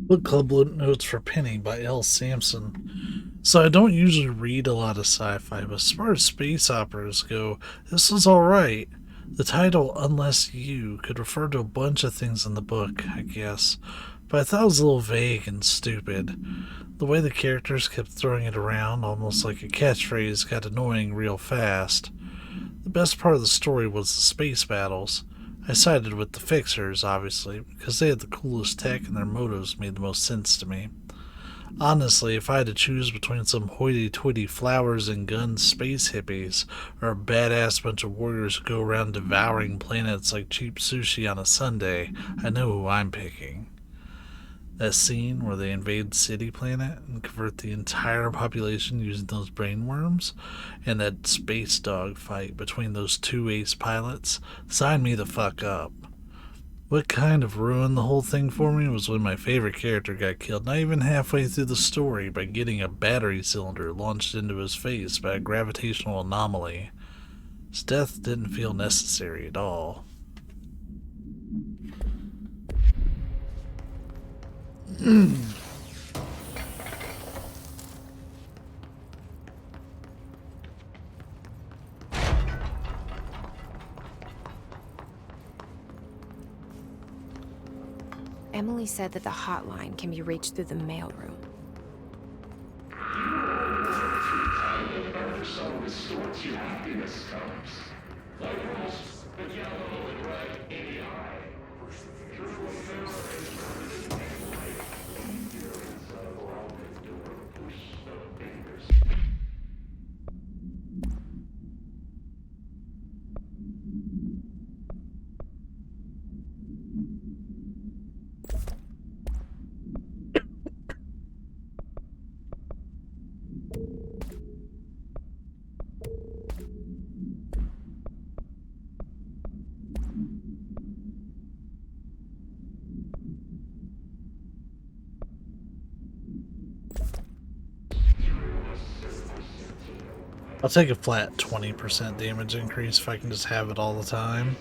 Book Club Notes for Penny by L. Sampson. So I don't usually read a lot of sci-fi, but as far as space operas go, this was alright. The title, Unless You, could refer to a bunch of things in the book, I guess, but I thought it was a little vague and stupid. The way the characters kept throwing it around, almost like a catchphrase, got annoying real fast. The best part of the story was the space battles. I sided with the Fixers, obviously, because they had the coolest tech and their motives made the most sense to me. Honestly, if I had to choose between some hoity-toity flowers and guns space hippies, or a badass bunch of warriors who go around devouring planets like cheap sushi on a Sunday, I know who I'm picking. That scene where they invade City Planet and convert the entire population using those brainworms, and that space dog fight between those two ace pilots, sign me the fuck up. What kind of ruined the whole thing for me was when my favorite character got killed not even halfway through the story by getting a battery cylinder launched into his face by a gravitational anomaly. His death didn't feel necessary at all. Emily said that the hotline can be reached through the mailroom. I'll take a flat 20% damage increase if I can just have it all the time.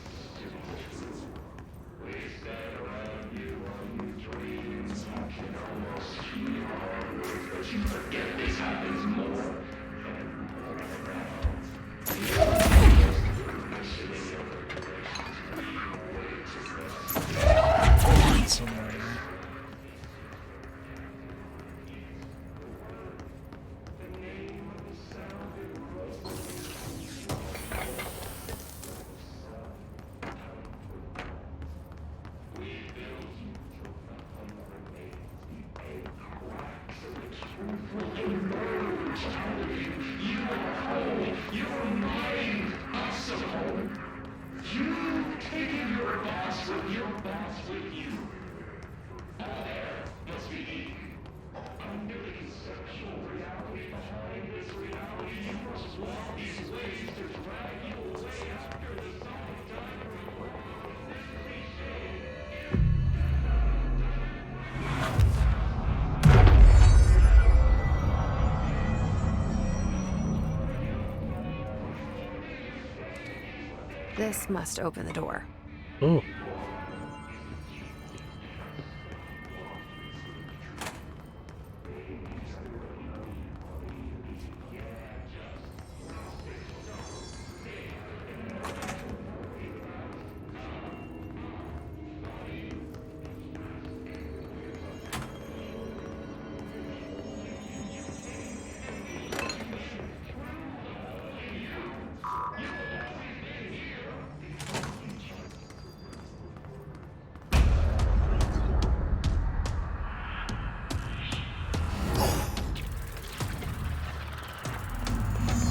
This must open the door. Ooh.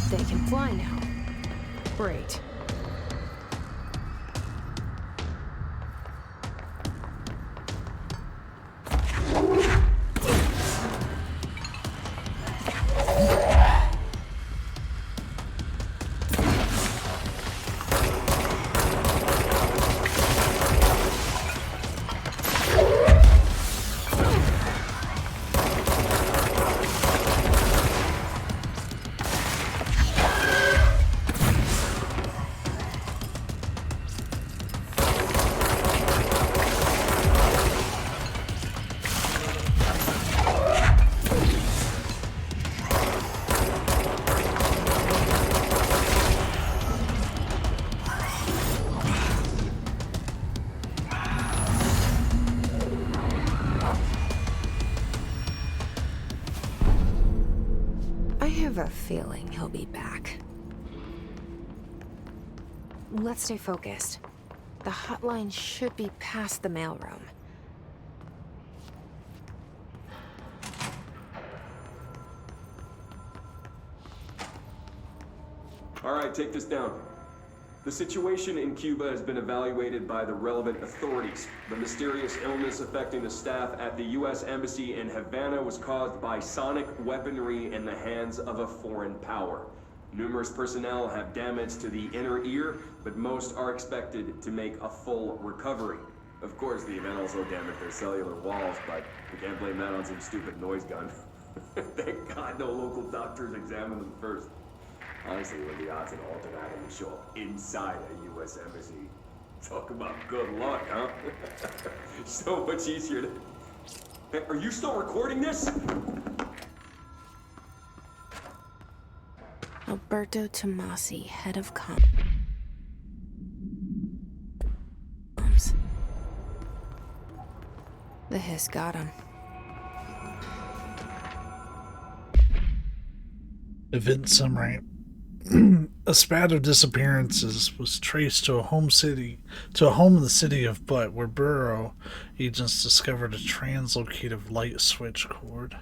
They can fly now. Great. have a feeling he'll be back. Let's stay focused. The hotline should be past the mailroom. All right, take this down. The situation in Cuba has been evaluated by the relevant authorities. The mysterious illness affecting the staff at the U.S. Embassy in Havana was caused by sonic weaponry in the hands of a foreign power. Numerous personnel have damage to the inner ear, but most are expected to make a full recovery. Of course, the event also damaged their cellular walls, but we can't blame that on some stupid noise gun. Thank God no local doctors examined them first. Honestly, what are the odds an altered item would show up inside a U.S. embassy? Talk about good luck, huh? So much easier to... Hey, are you still recording this? Alberto Tomasi, head of comms. The hiss got him. Event summary. A spat of disappearances was traced to a home in the city of Butt, where Bureau agents discovered a translocative light switch cord.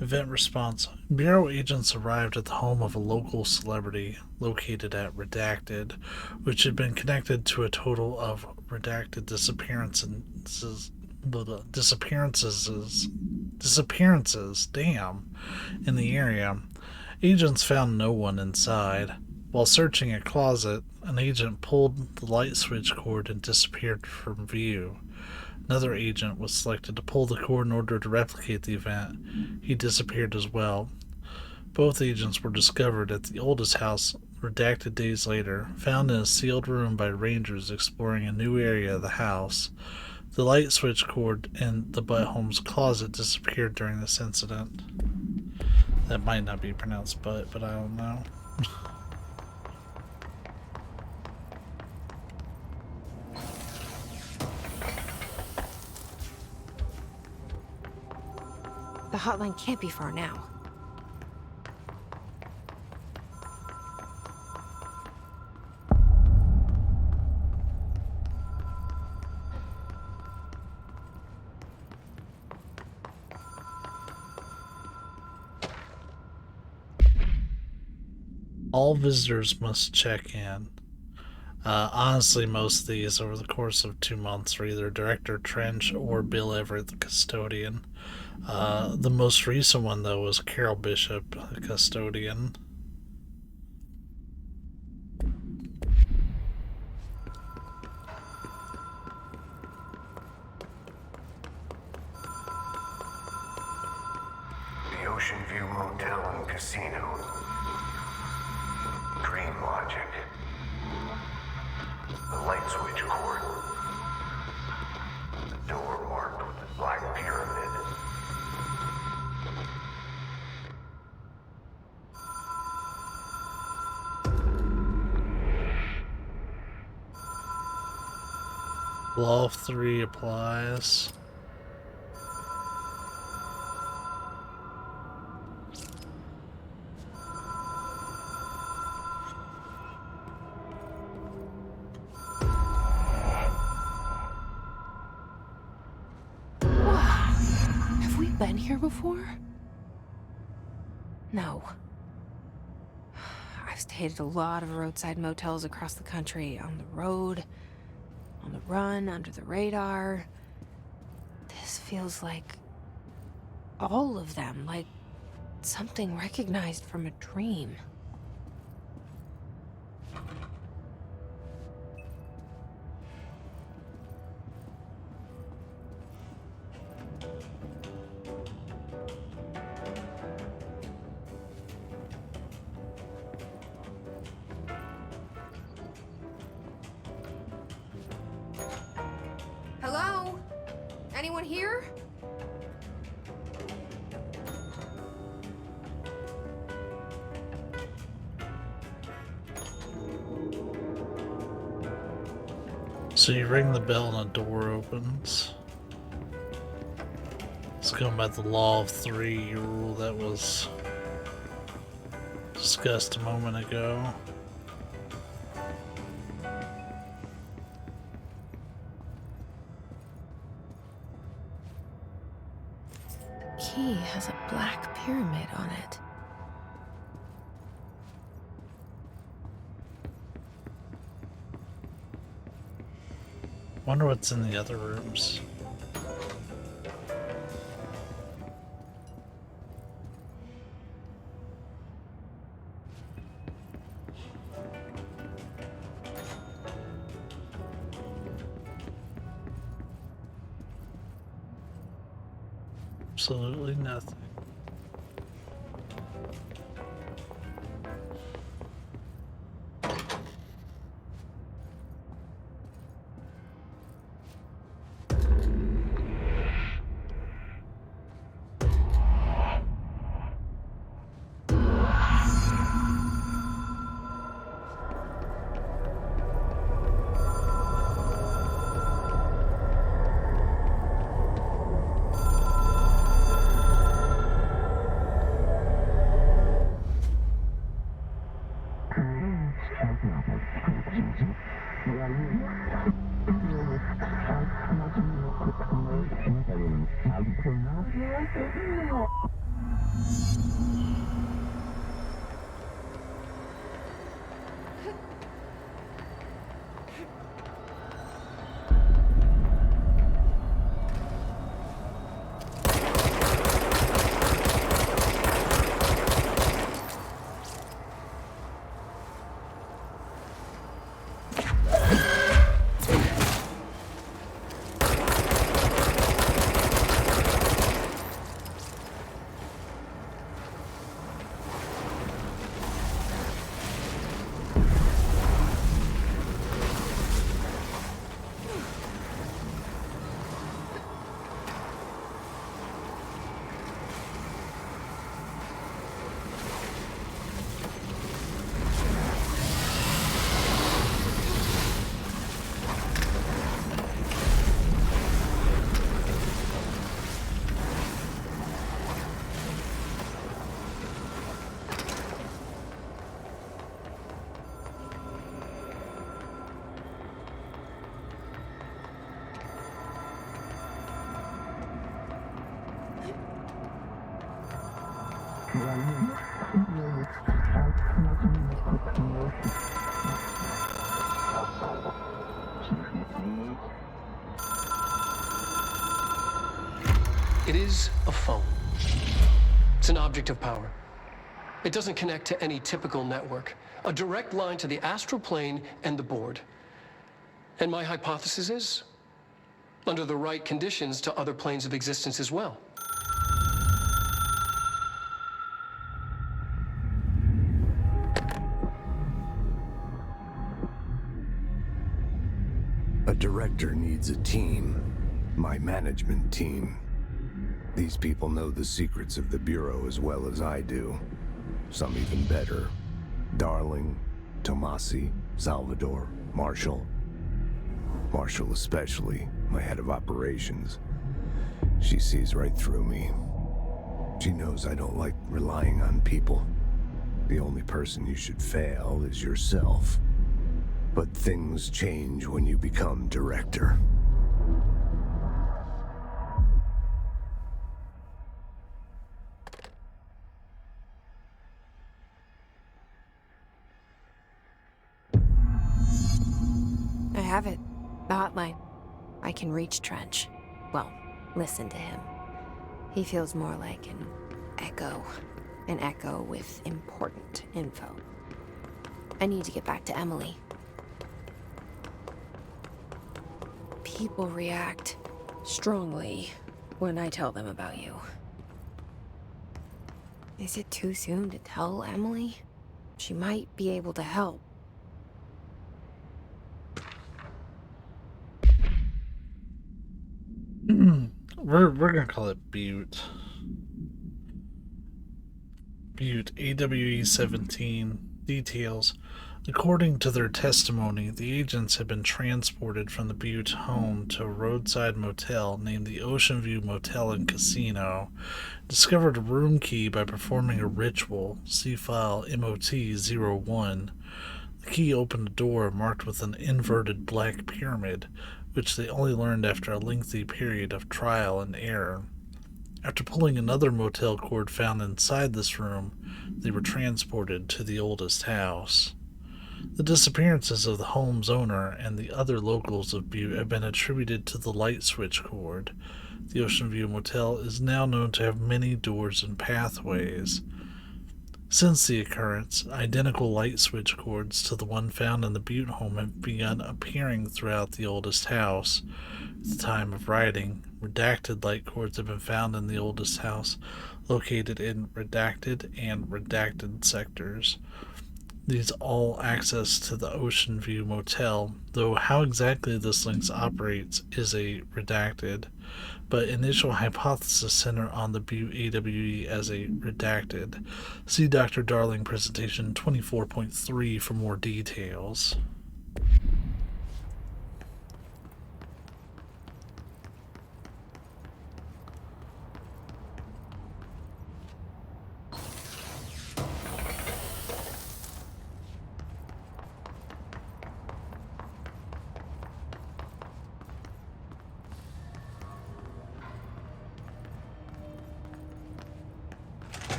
Event response. Bureau agents arrived at the home of a local celebrity located at Redacted, which had been connected to a total of redacted disappearances, in the area. Agents found no one inside. While searching a closet, an agent pulled the light switch cord and disappeared from view. Another agent was selected to pull the cord in order to replicate the event. He disappeared as well. Both agents were discovered at the oldest house, redacted days later, found in a sealed room by rangers exploring a new area of the house. The light switch cord in the Butt home's closet disappeared during this incident. That might not be pronounced Butt, but I don't know. The hotline can't be far now. All visitors must check in. Honestly, most of these over the course of 2 months are either Director Trench or Bill Everett, the custodian. The most recent one, though, was Carol Bishop, the custodian. The Ocean View Motel and Casino. Dream logic. The light switch cord. The door marked with the black pyramid. Law of 3 applies. Have we been here before? No. I've stayed at a lot of roadside motels across the country, on the road, on the run, under the radar. This feels like all of them, like something recognized from a dream. Hello? Anyone here? So you ring the bell and a door opens. It's going by the law of 3 rule that was discussed a moment ago. Key has a black pyramid on it. Wonder what's in the other rooms. Absolutely nothing. It is a phone. It's an object of power. It doesn't connect to any typical network. A direct line to the astral plane and the board. And my hypothesis is, under the right conditions, to other planes of existence as well. A director needs a team. My management team. These people know the secrets of the Bureau as well as I do. Some even better. Darling, Tomasi, Salvador, Marshall. Marshall especially, my head of operations. She sees right through me. She knows I don't like relying on people. The only person you should fail is yourself. But things change when you become director. I have it. The hotline. I can reach Trench. Well, listen to him. He feels more like an echo. An echo with important info. I need to get back to Emily. People react strongly when I tell them about you. Is it too soon to tell Emily? She might be able to help. We're gonna call it Butte. Butte, AWE 17. Details. According to their testimony, the agents had been transported from the Butte home to a roadside motel named the Ocean View Motel and Casino, discovered a room key by performing a ritual, see file MOT-01. The key opened a door marked with an inverted black pyramid, which they only learned after a lengthy period of trial and error. After pulling another motel cord found inside this room, they were transported to the oldest house. The disappearances of the home's owner and the other locals of Butte have been attributed to the light switch cord. The Ocean View Motel is now known to have many doors and pathways. Since the occurrence, identical light switch cords to the one found in the Butte home have begun appearing throughout the oldest house. At the time of writing, redacted light cords have been found in the oldest house, located in redacted and redacted sectors. These all access to the Ocean View Motel, though how exactly this link operates is a redacted, but initial hypothesis center on the Butte AWE as a redacted. See Dr. Darling presentation 24.3 for more details.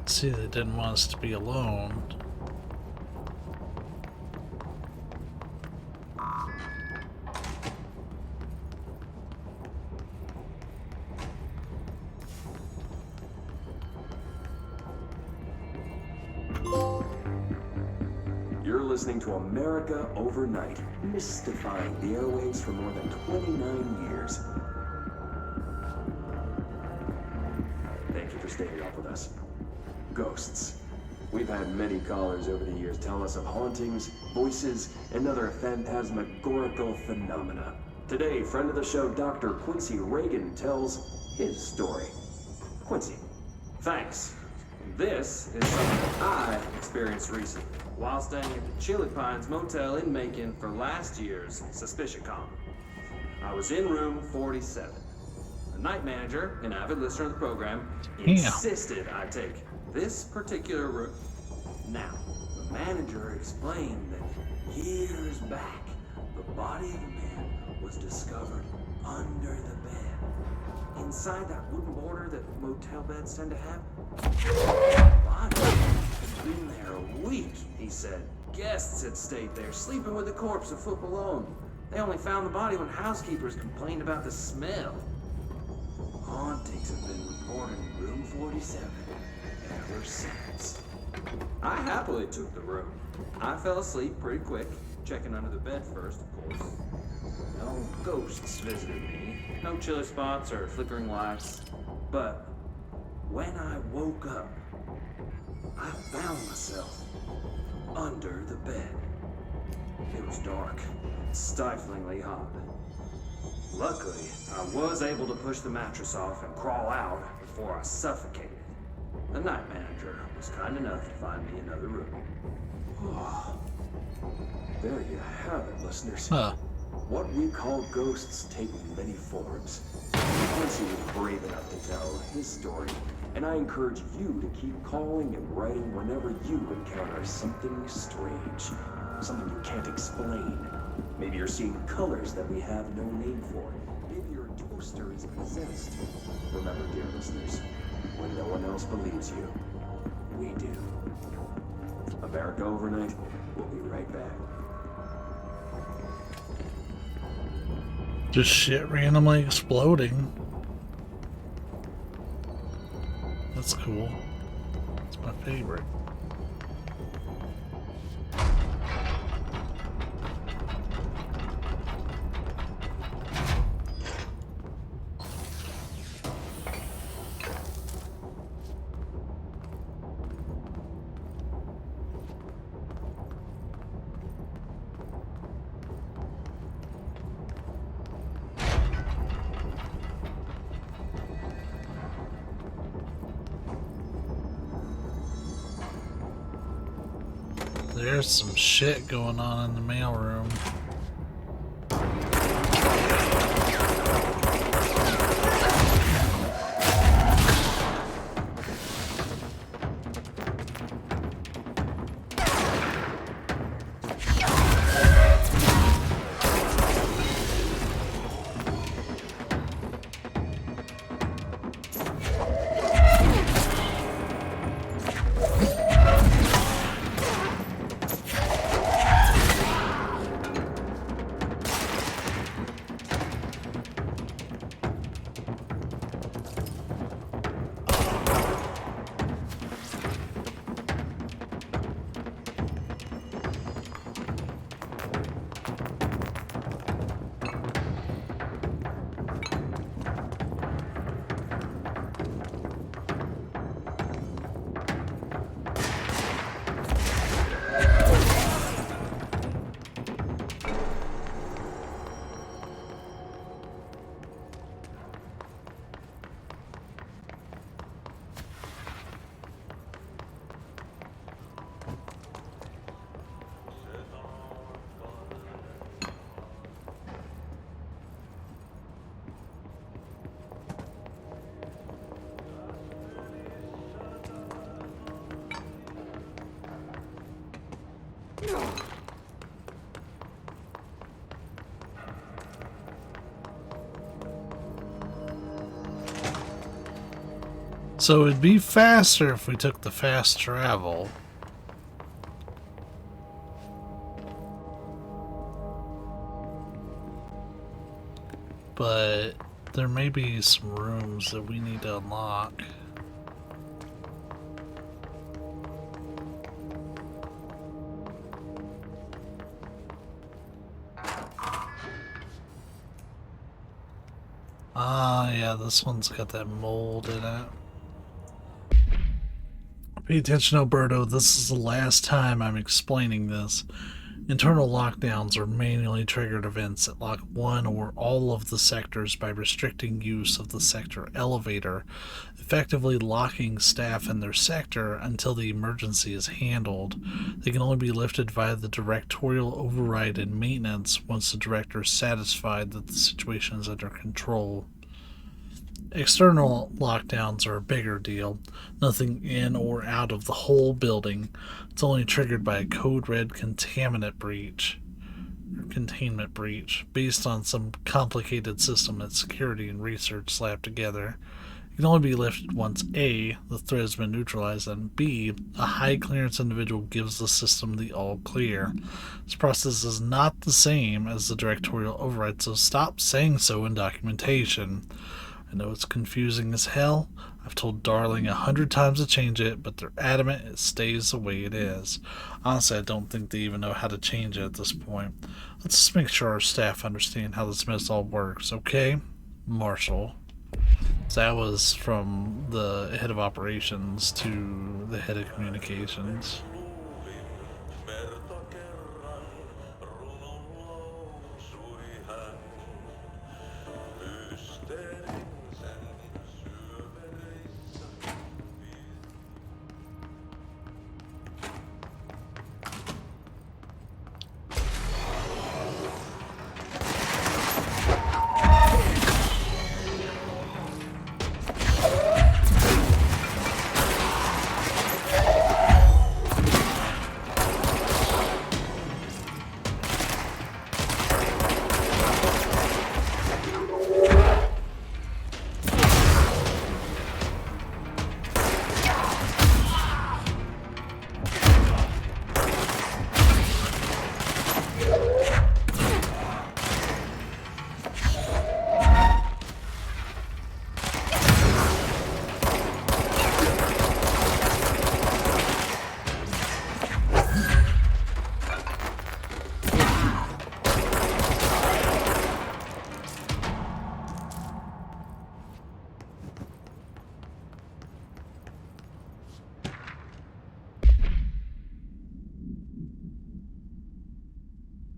See, they didn't want us to be alone. You're listening to America Overnight, mystifying the airwaves for more than 29 years. Thank you for staying up with us. Ghosts. We've had many callers over the years tell us of hauntings, voices, and other phantasmagorical phenomena. Today, friend of the show, Dr. Quincy Reagan, tells his story. Quincy, thanks. This is something I experienced recently while staying at the Chili Pines Motel in Macon for last year's Suspicion Con. I was in room 47. The night manager, an avid listener of the program, insisted I take this particular room. Now, the manager explained that years back, the body of a man was discovered under the bed. Inside that wooden border that motel beds tend to have. The body had been there a week, he said. Guests had stayed there, sleeping with the corpse a foot below them. They only found the body when housekeepers complained about the smell. Hauntings have been reported in room 47 ever since. I happily took the room. I fell asleep pretty quick, checking under the bed first, of course. No ghosts visited me, no chilly spots or flickering lights. But when I woke up, I found myself under the bed. It was dark, stiflingly hot. Luckily, I was able to push the mattress off and crawl out before I suffocated. The night manager was kind enough to find me another room. There you have it, listeners. What we call ghosts take many forms. Quincy was brave enough to tell his story, and I encourage you to keep calling and writing whenever you encounter something strange, something you can't explain. Maybe you're seeing colors that we have no name for. Maybe your toaster is possessed. Remember, dear listeners, when no one else believes you, we do. America Overnight, we'll be right back. Just shit randomly exploding. That's cool. It's my favorite. There's some shit going on in the mailroom. So it'd be faster if we took the fast travel. But there may be some rooms that we need to unlock. Ah, yeah, this one's got that mold in it. Pay attention, Alberto. This is the last time I'm explaining this. Internal lockdowns are manually triggered events that lock one or all of the sectors by restricting use of the sector elevator, effectively locking staff in their sector until the emergency is handled. They can only be lifted via the directorial override and maintenance once the director is satisfied that the situation is under control. External lockdowns are a bigger deal. Nothing in or out of the whole building. It's only triggered by a code red containment breach based on some complicated system that security and research slapped together. It can only be lifted once A, the threat has been neutralized, and B, a high clearance individual gives the system the all clear. This process is not the same as the directorial override, so stop saying so in documentation. I know it's confusing as hell. I've told Darling 100 times to change it, but they're adamant it stays the way it is. Honestly, I don't think they even know how to change it at this point. Let's just make sure our staff understand how this mess all works, okay? Marshall. So that was from the head of operations to the head of communications.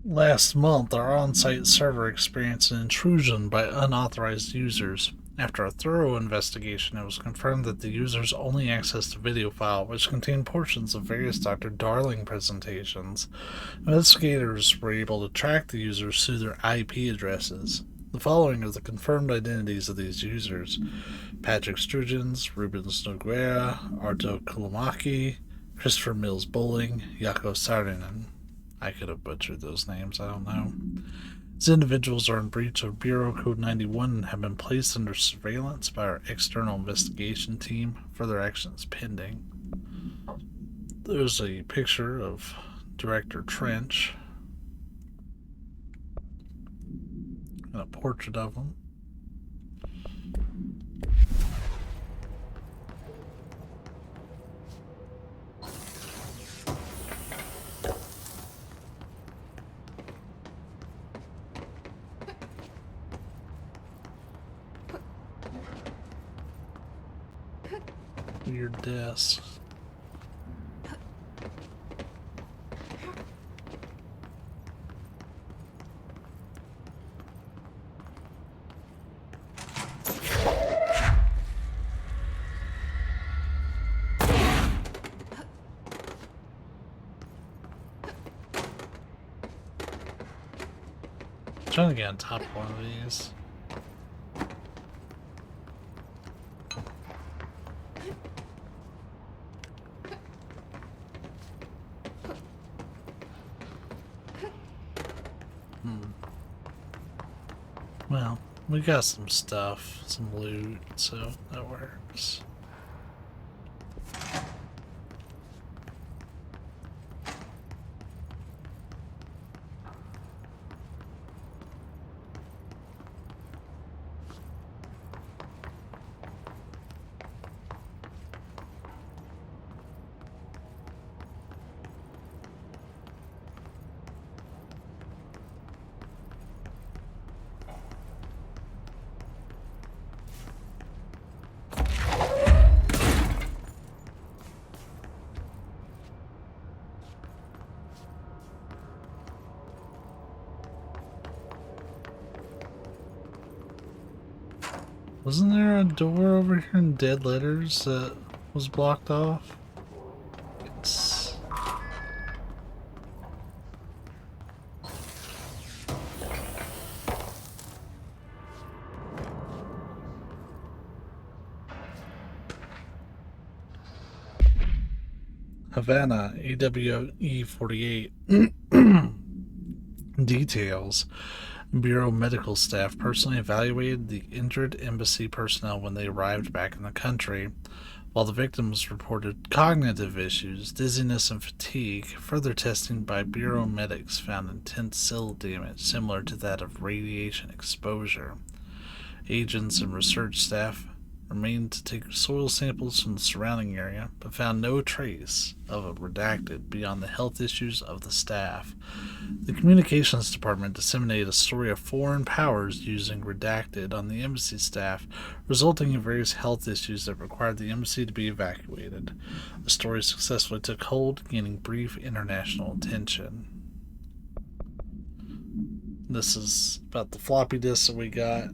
Last month, our on-site server experienced an intrusion by unauthorized users. After a thorough investigation, it was confirmed that the users only accessed a video file which contained portions of various Dr. Darling presentations. Investigators were able to track the users through their IP addresses. The following are the confirmed identities of these users: Patrick Sturgeons, Rubens Noguera, Arto Kulomaki, Christopher Mills Bowling, Jaakko Saarinen. I could have butchered those names, I don't know. These individuals are in breach of Bureau Code 91 and have been placed under surveillance by our external investigation team. Further actions pending. There's a picture of Director Trench and a portrait of him. Weird desk. Trying to get on top of one of these. Well, we got some stuff, some loot, so that works. Wasn't there a door over here in Dead Letters that was blocked off? It's... Havana, AWE 48. Details. Bureau medical staff personally evaluated the injured embassy personnel when they arrived back in the country. While the victims reported cognitive issues, dizziness, and fatigue, further testing by Bureau medics found intense cell damage similar to that of radiation exposure. Agents and research staff remained to take soil samples from the surrounding area, but found no trace of a redacted beyond the health issues of the staff. The communications department disseminated a story of foreign powers using redacted on the embassy staff, resulting in various health issues that required the embassy to be evacuated. The story successfully took hold, gaining brief international attention. This is about the floppy disk that we got.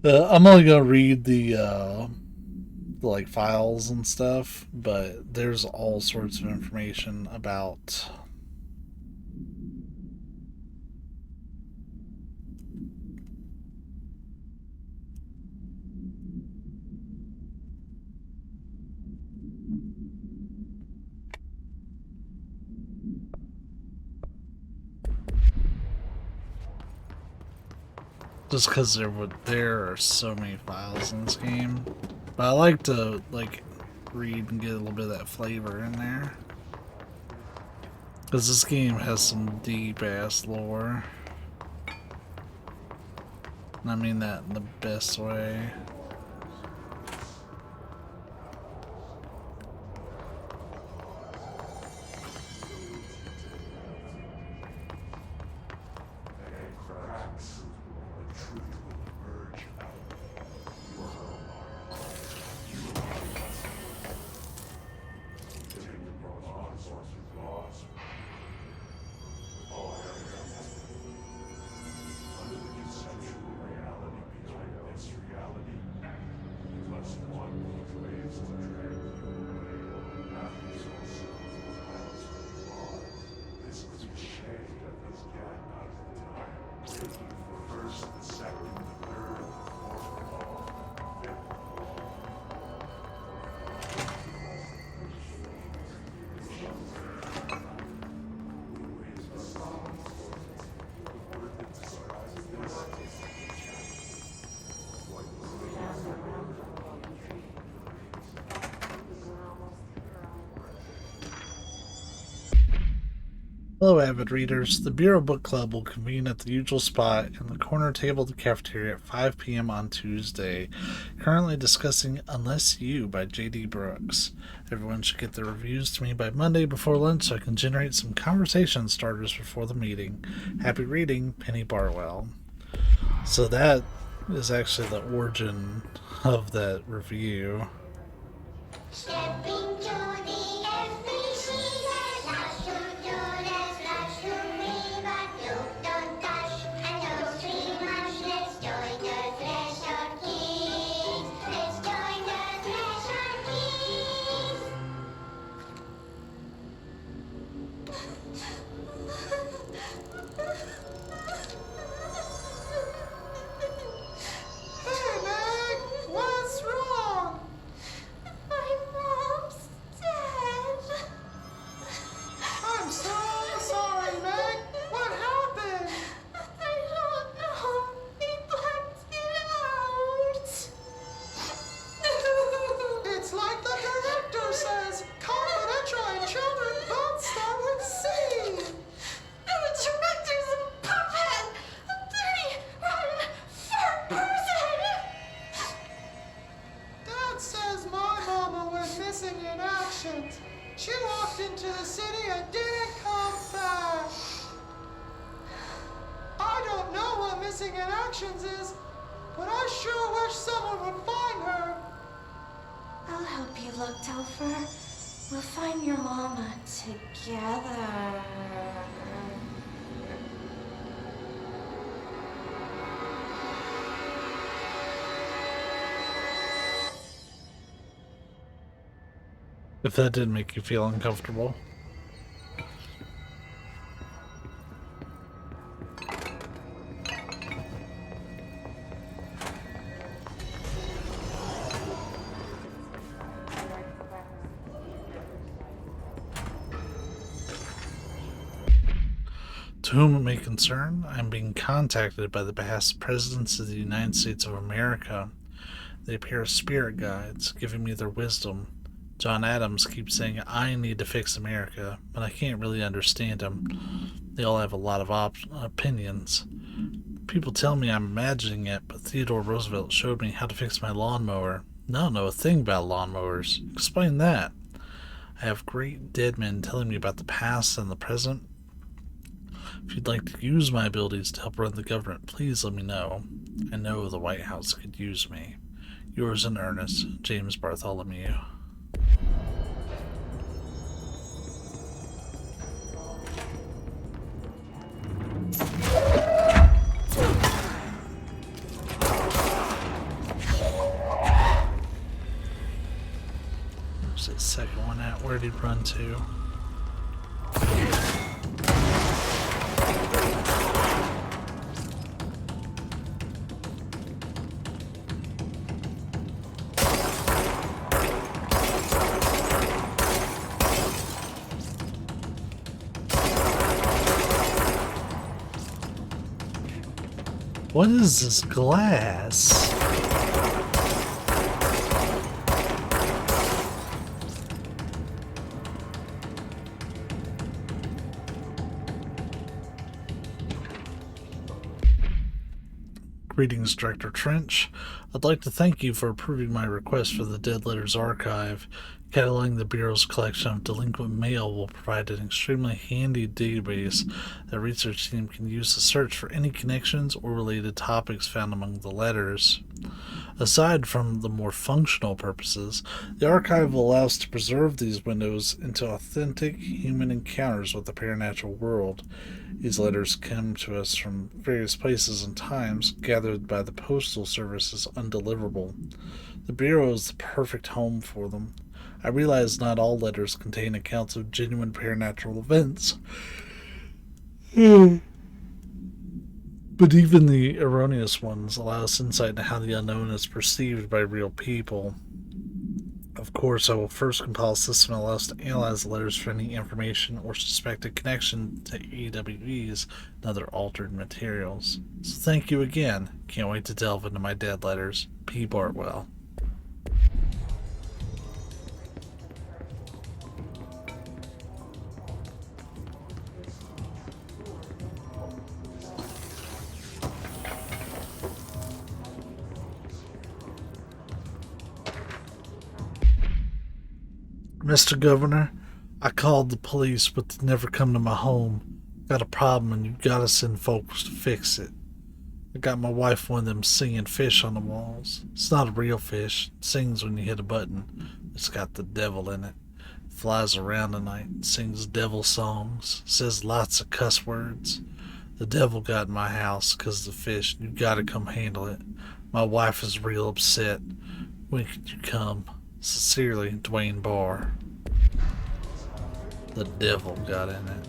I'm only gonna read the like files and stuff, but there's all sorts of information about just because there are so many files in this game. But I like to read and get a little bit of that flavor in there, because this game has some deep ass lore. And I mean that in the best way. Hello, avid readers. The Bureau Book Club will convene at the usual spot in the corner table of the cafeteria at 5 p.m. on Tuesday. Currently discussing Unless You by J.D. Brooks. Everyone should get their reviews to me by Monday before lunch so I can generate some conversation starters before the meeting. Happy reading, Penny Barwell. So that is actually the origin of that review. Stepping to the FBC, there's lots to do, there's lots to read, but you don't touch and don't see much. Let's join the Thresher Kids. Let's join the Thresher Kids. Hey, Meg! What's wrong? My mom's dead. I'm so sorry, Meg. What happened? I don't know. They blacked it out. It's like the director says, confidential and children don't start with C. The director's a puppet. A dirty, rotten, fat person. Dad says my mama went missing in action. She walked into the city and didn't come back. I don't know what missing in actions is, but I sure wish someone would find her. I'll help you look, Telfer. We'll find your mama together. If that didn't make you feel uncomfortable. To whom it may concern, I am being contacted by the past presidents of the United States of America. They appear as spirit guides, giving me their wisdom. John Adams keeps saying I need to fix America, but I can't really understand him. They all have a lot of opinions. People tell me I'm imagining it, but Theodore Roosevelt showed me how to fix my lawnmower. I don't know a thing about lawnmowers. Explain that. I have great dead men telling me about the past and the present. If you'd like to use my abilities to help run the government, please let me know. I know the White House could use me. Yours in earnest, James Bartholomew. Where's that second one at? Where'd he run to? What is this glass? Greetings, Director Trench. I'd like to thank you for approving my request for the Dead Letters Archive. Cataloging the Bureau's collection of delinquent mail will provide an extremely handy database that research team can use to search for any connections or related topics found among the letters. Aside from the more functional purposes, the archive will allow us to preserve these windows into authentic human encounters with the paranatural world. These letters come to us from various places and times, gathered by the Postal Service as undeliverable. The Bureau is the perfect home for them. I realize not all letters contain accounts of genuine paranatural events. But even the erroneous ones allow us insight into how the unknown is perceived by real people. Of course, I will first compile a system that allows us to analyze the letters for any information or suspected connection to AWEs and other altered materials. So thank you again. Can't wait to delve into my dead letters. P. Bartwell. Mr. Governor, I called the police, but they never come to my home. Got a problem and you gotta send folks to fix it. I got my wife one of them singing fish on the walls. It's not a real fish. It sings when you hit a button. It's got the devil in it. Flies around at night, sings devil songs, says lots of cuss words. The devil got in my house 'cause of the fish. You gotta come handle it. My wife is real upset. When could you come? Sincerely, Dwayne Barr. The devil got in it.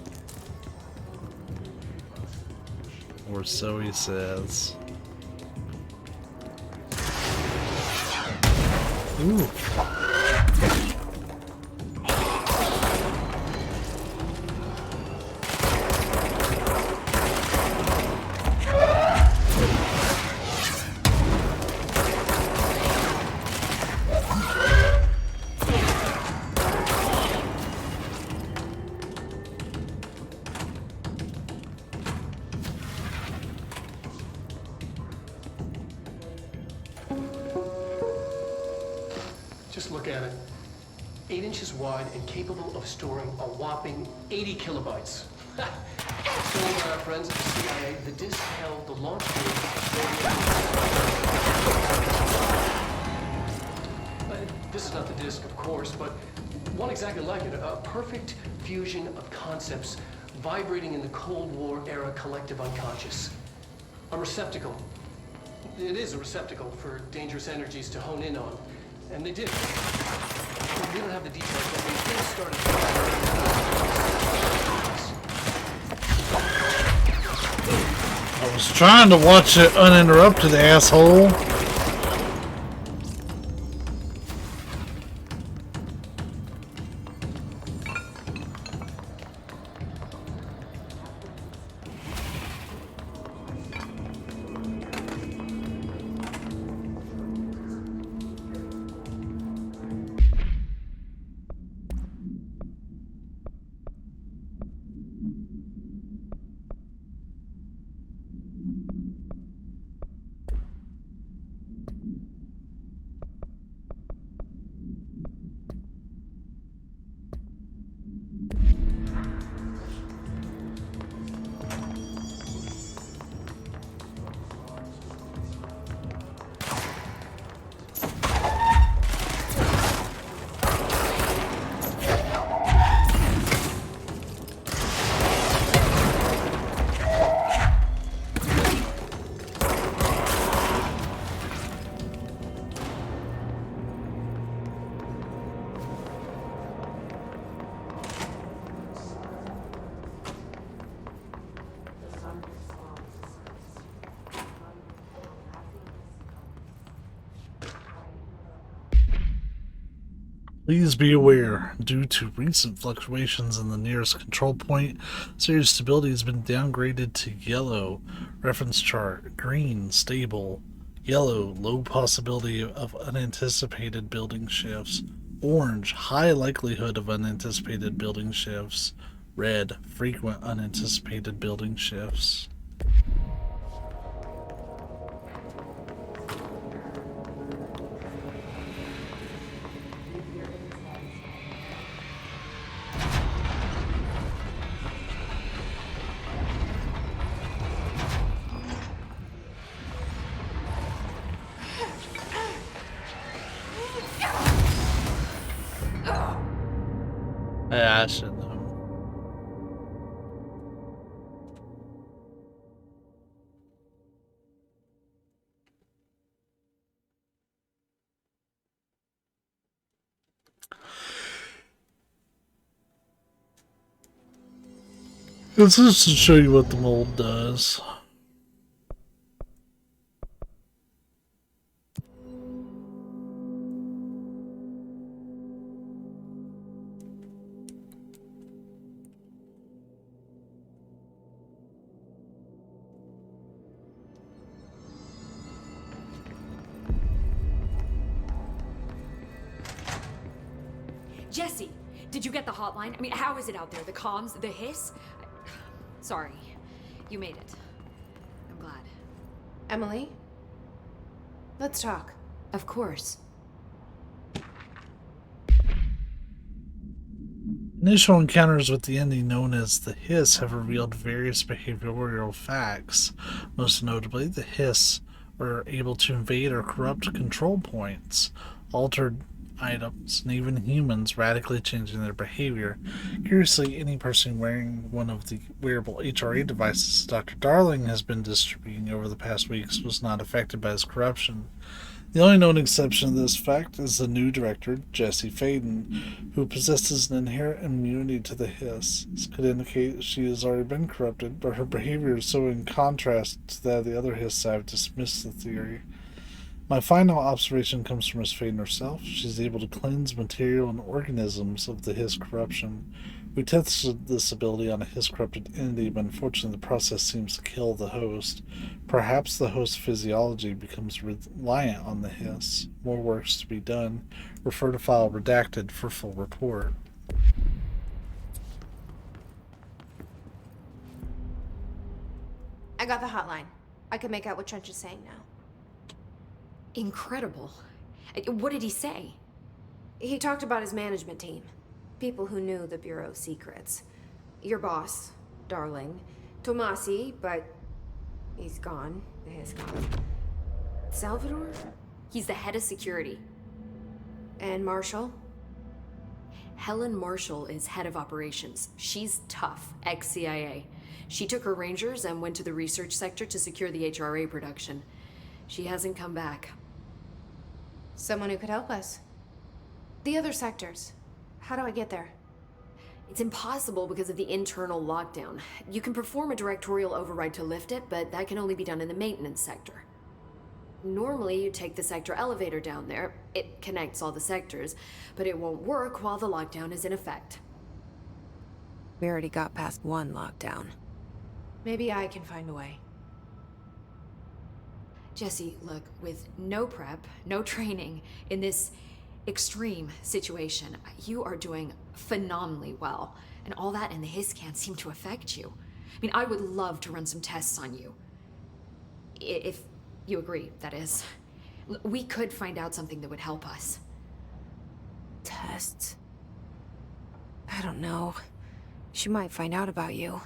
Or so he says. Ooh. Just look at it. 8 inches wide and capable of storing a whopping 80 kilobytes. Told our friends at the CIA, the disk held the launch This is not the disk, of course, but one exactly like it. A perfect fusion of concepts vibrating in the Cold War era collective unconscious. A receptacle. It is a receptacle for dangerous energies to hone in on. And they did. We don't have the details, but when things started... I was trying to watch it uninterrupted, asshole. Please be aware, due to recent fluctuations in the nearest control point, series stability has been downgraded to yellow. Reference chart, green, stable. Yellow, low possibility of unanticipated building shifts. Orange, high likelihood of unanticipated building shifts. Red, frequent unanticipated building shifts. Yeah, I should know. This is to show you what the mold does. Jesse, did you get the hotline? I mean, how is it out there? The comms, the hiss? Sorry, you made it. I'm glad. Emily? Let's talk. Of course. Initial encounters with the entity known as the Hiss have revealed various behavioral facts. Most notably, the Hiss are able to invade or corrupt control points, altered items, and even humans, radically changing their behavior. Curiously, any person wearing one of the wearable HRA devices Dr. Darling has been distributing over the past weeks was not affected by his corruption. The only known exception to this fact is the new director, Jessie Faden, who possesses an inherent immunity to the hiss. This could indicate she has already been corrupted, but her behavior is so in contrast to that of the other hiss I've dismissed the theory. My final observation comes from Miss Faden herself. She's able to cleanse material and organisms of the hiss corruption. We tested this ability on a hiss corrupted entity, but unfortunately the process seems to kill the host. Perhaps the host's physiology becomes reliant on the hiss. More work's to be done. Refer to file redacted for full report. I got the hotline. I can make out what Trench is saying now. Incredible. What did he say? He talked about his management team. People who knew the Bureau's secrets. Your boss, Darling. Tomasi, but he's gone. He's gone. Salvador? He's the head of security. And Marshall? Helen Marshall is head of operations. She's tough, ex-CIA. She took her rangers and went to the research sector to secure the HRA production. She hasn't come back. Someone who could help us. The other sectors. How do I get there? It's impossible because of the internal lockdown. You can perform a directorial override to lift it, but that can only be done in the maintenance sector. Normally, you take the sector elevator down there. It connects all the sectors, but it won't work while the lockdown is in effect. We already got past one lockdown. Maybe I can find a way. Jesse, look, with no prep, no training in this extreme situation, you are doing phenomenally well. And all that and the hiss can't seem to affect you. I mean, I would love to run some tests on you. If you agree, that is. We could find out something that would help us. Tests? I don't know. She might find out about you.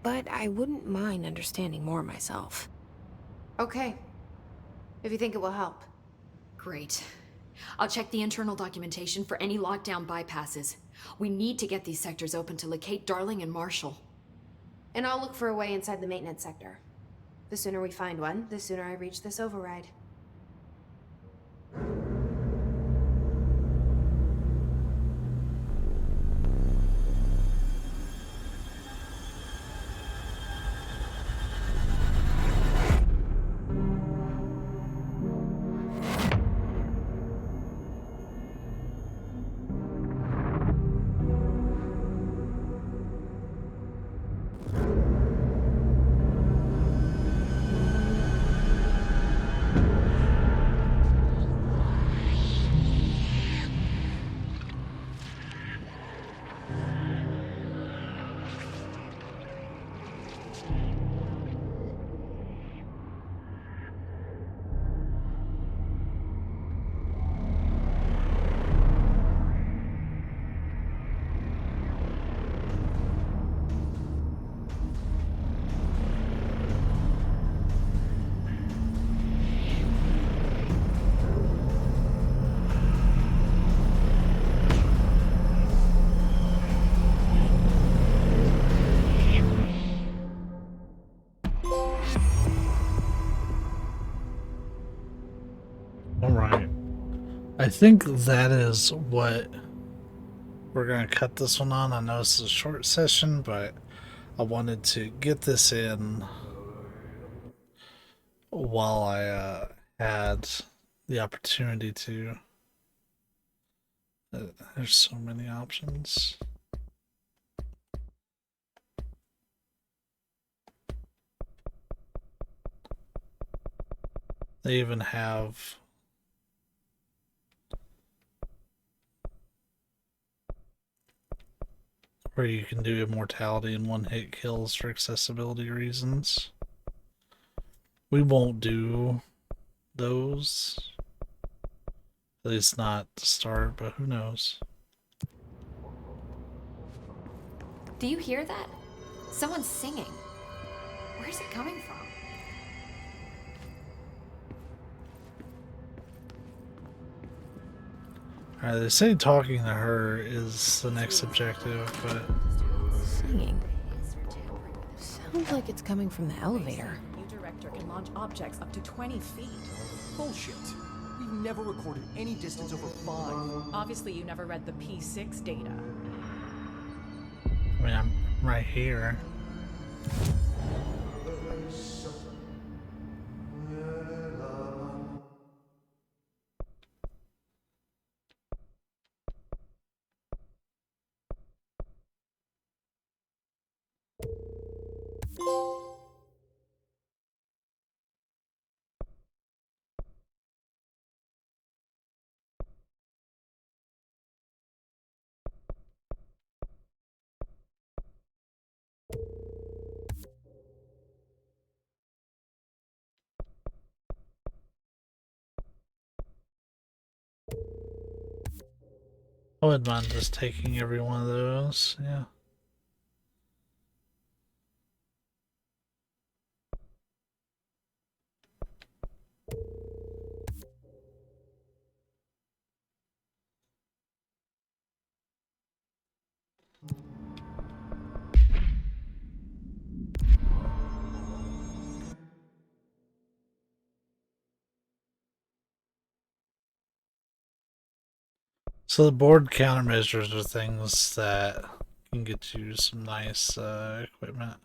But I wouldn't mind understanding more myself. Okay. If you think it will help. Great. I'll check the internal documentation for any lockdown bypasses. We need to get these sectors open to locate Darling and Marshall. And I'll look for a way inside the maintenance sector. The sooner we find one, the sooner I reach this override. Alright. I think that is what we're going to cut this one on. I know this is a short session, but I wanted to get this in while I had the opportunity to. There's so many options. They even have where you can do immortality and one-hit kills for accessibility reasons. We won't do those. At least not to start, but who knows. Do you hear that? Someone's singing. Where's it coming from? Alright, they say talking to her is the next objective, but... Singing. Sounds like it's coming from the elevator. New director can launch objects up to 20 feet. Bullshit. We've never recorded any distance over 5. Obviously, you never read the P6 data. I mean, I'm right here. I wouldn't mind just taking every one of those, yeah. So the board countermeasures are things that can get you some nice equipment.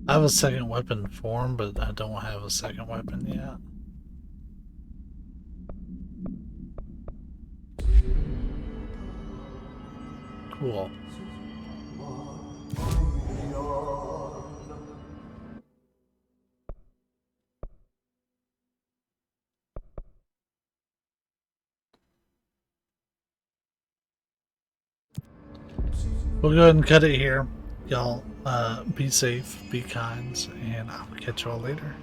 I have a second weapon form, but I don't have a second weapon yet. Cool. We'll go ahead and cut it here. Y'all be safe, be kind, and I'll catch y'all later.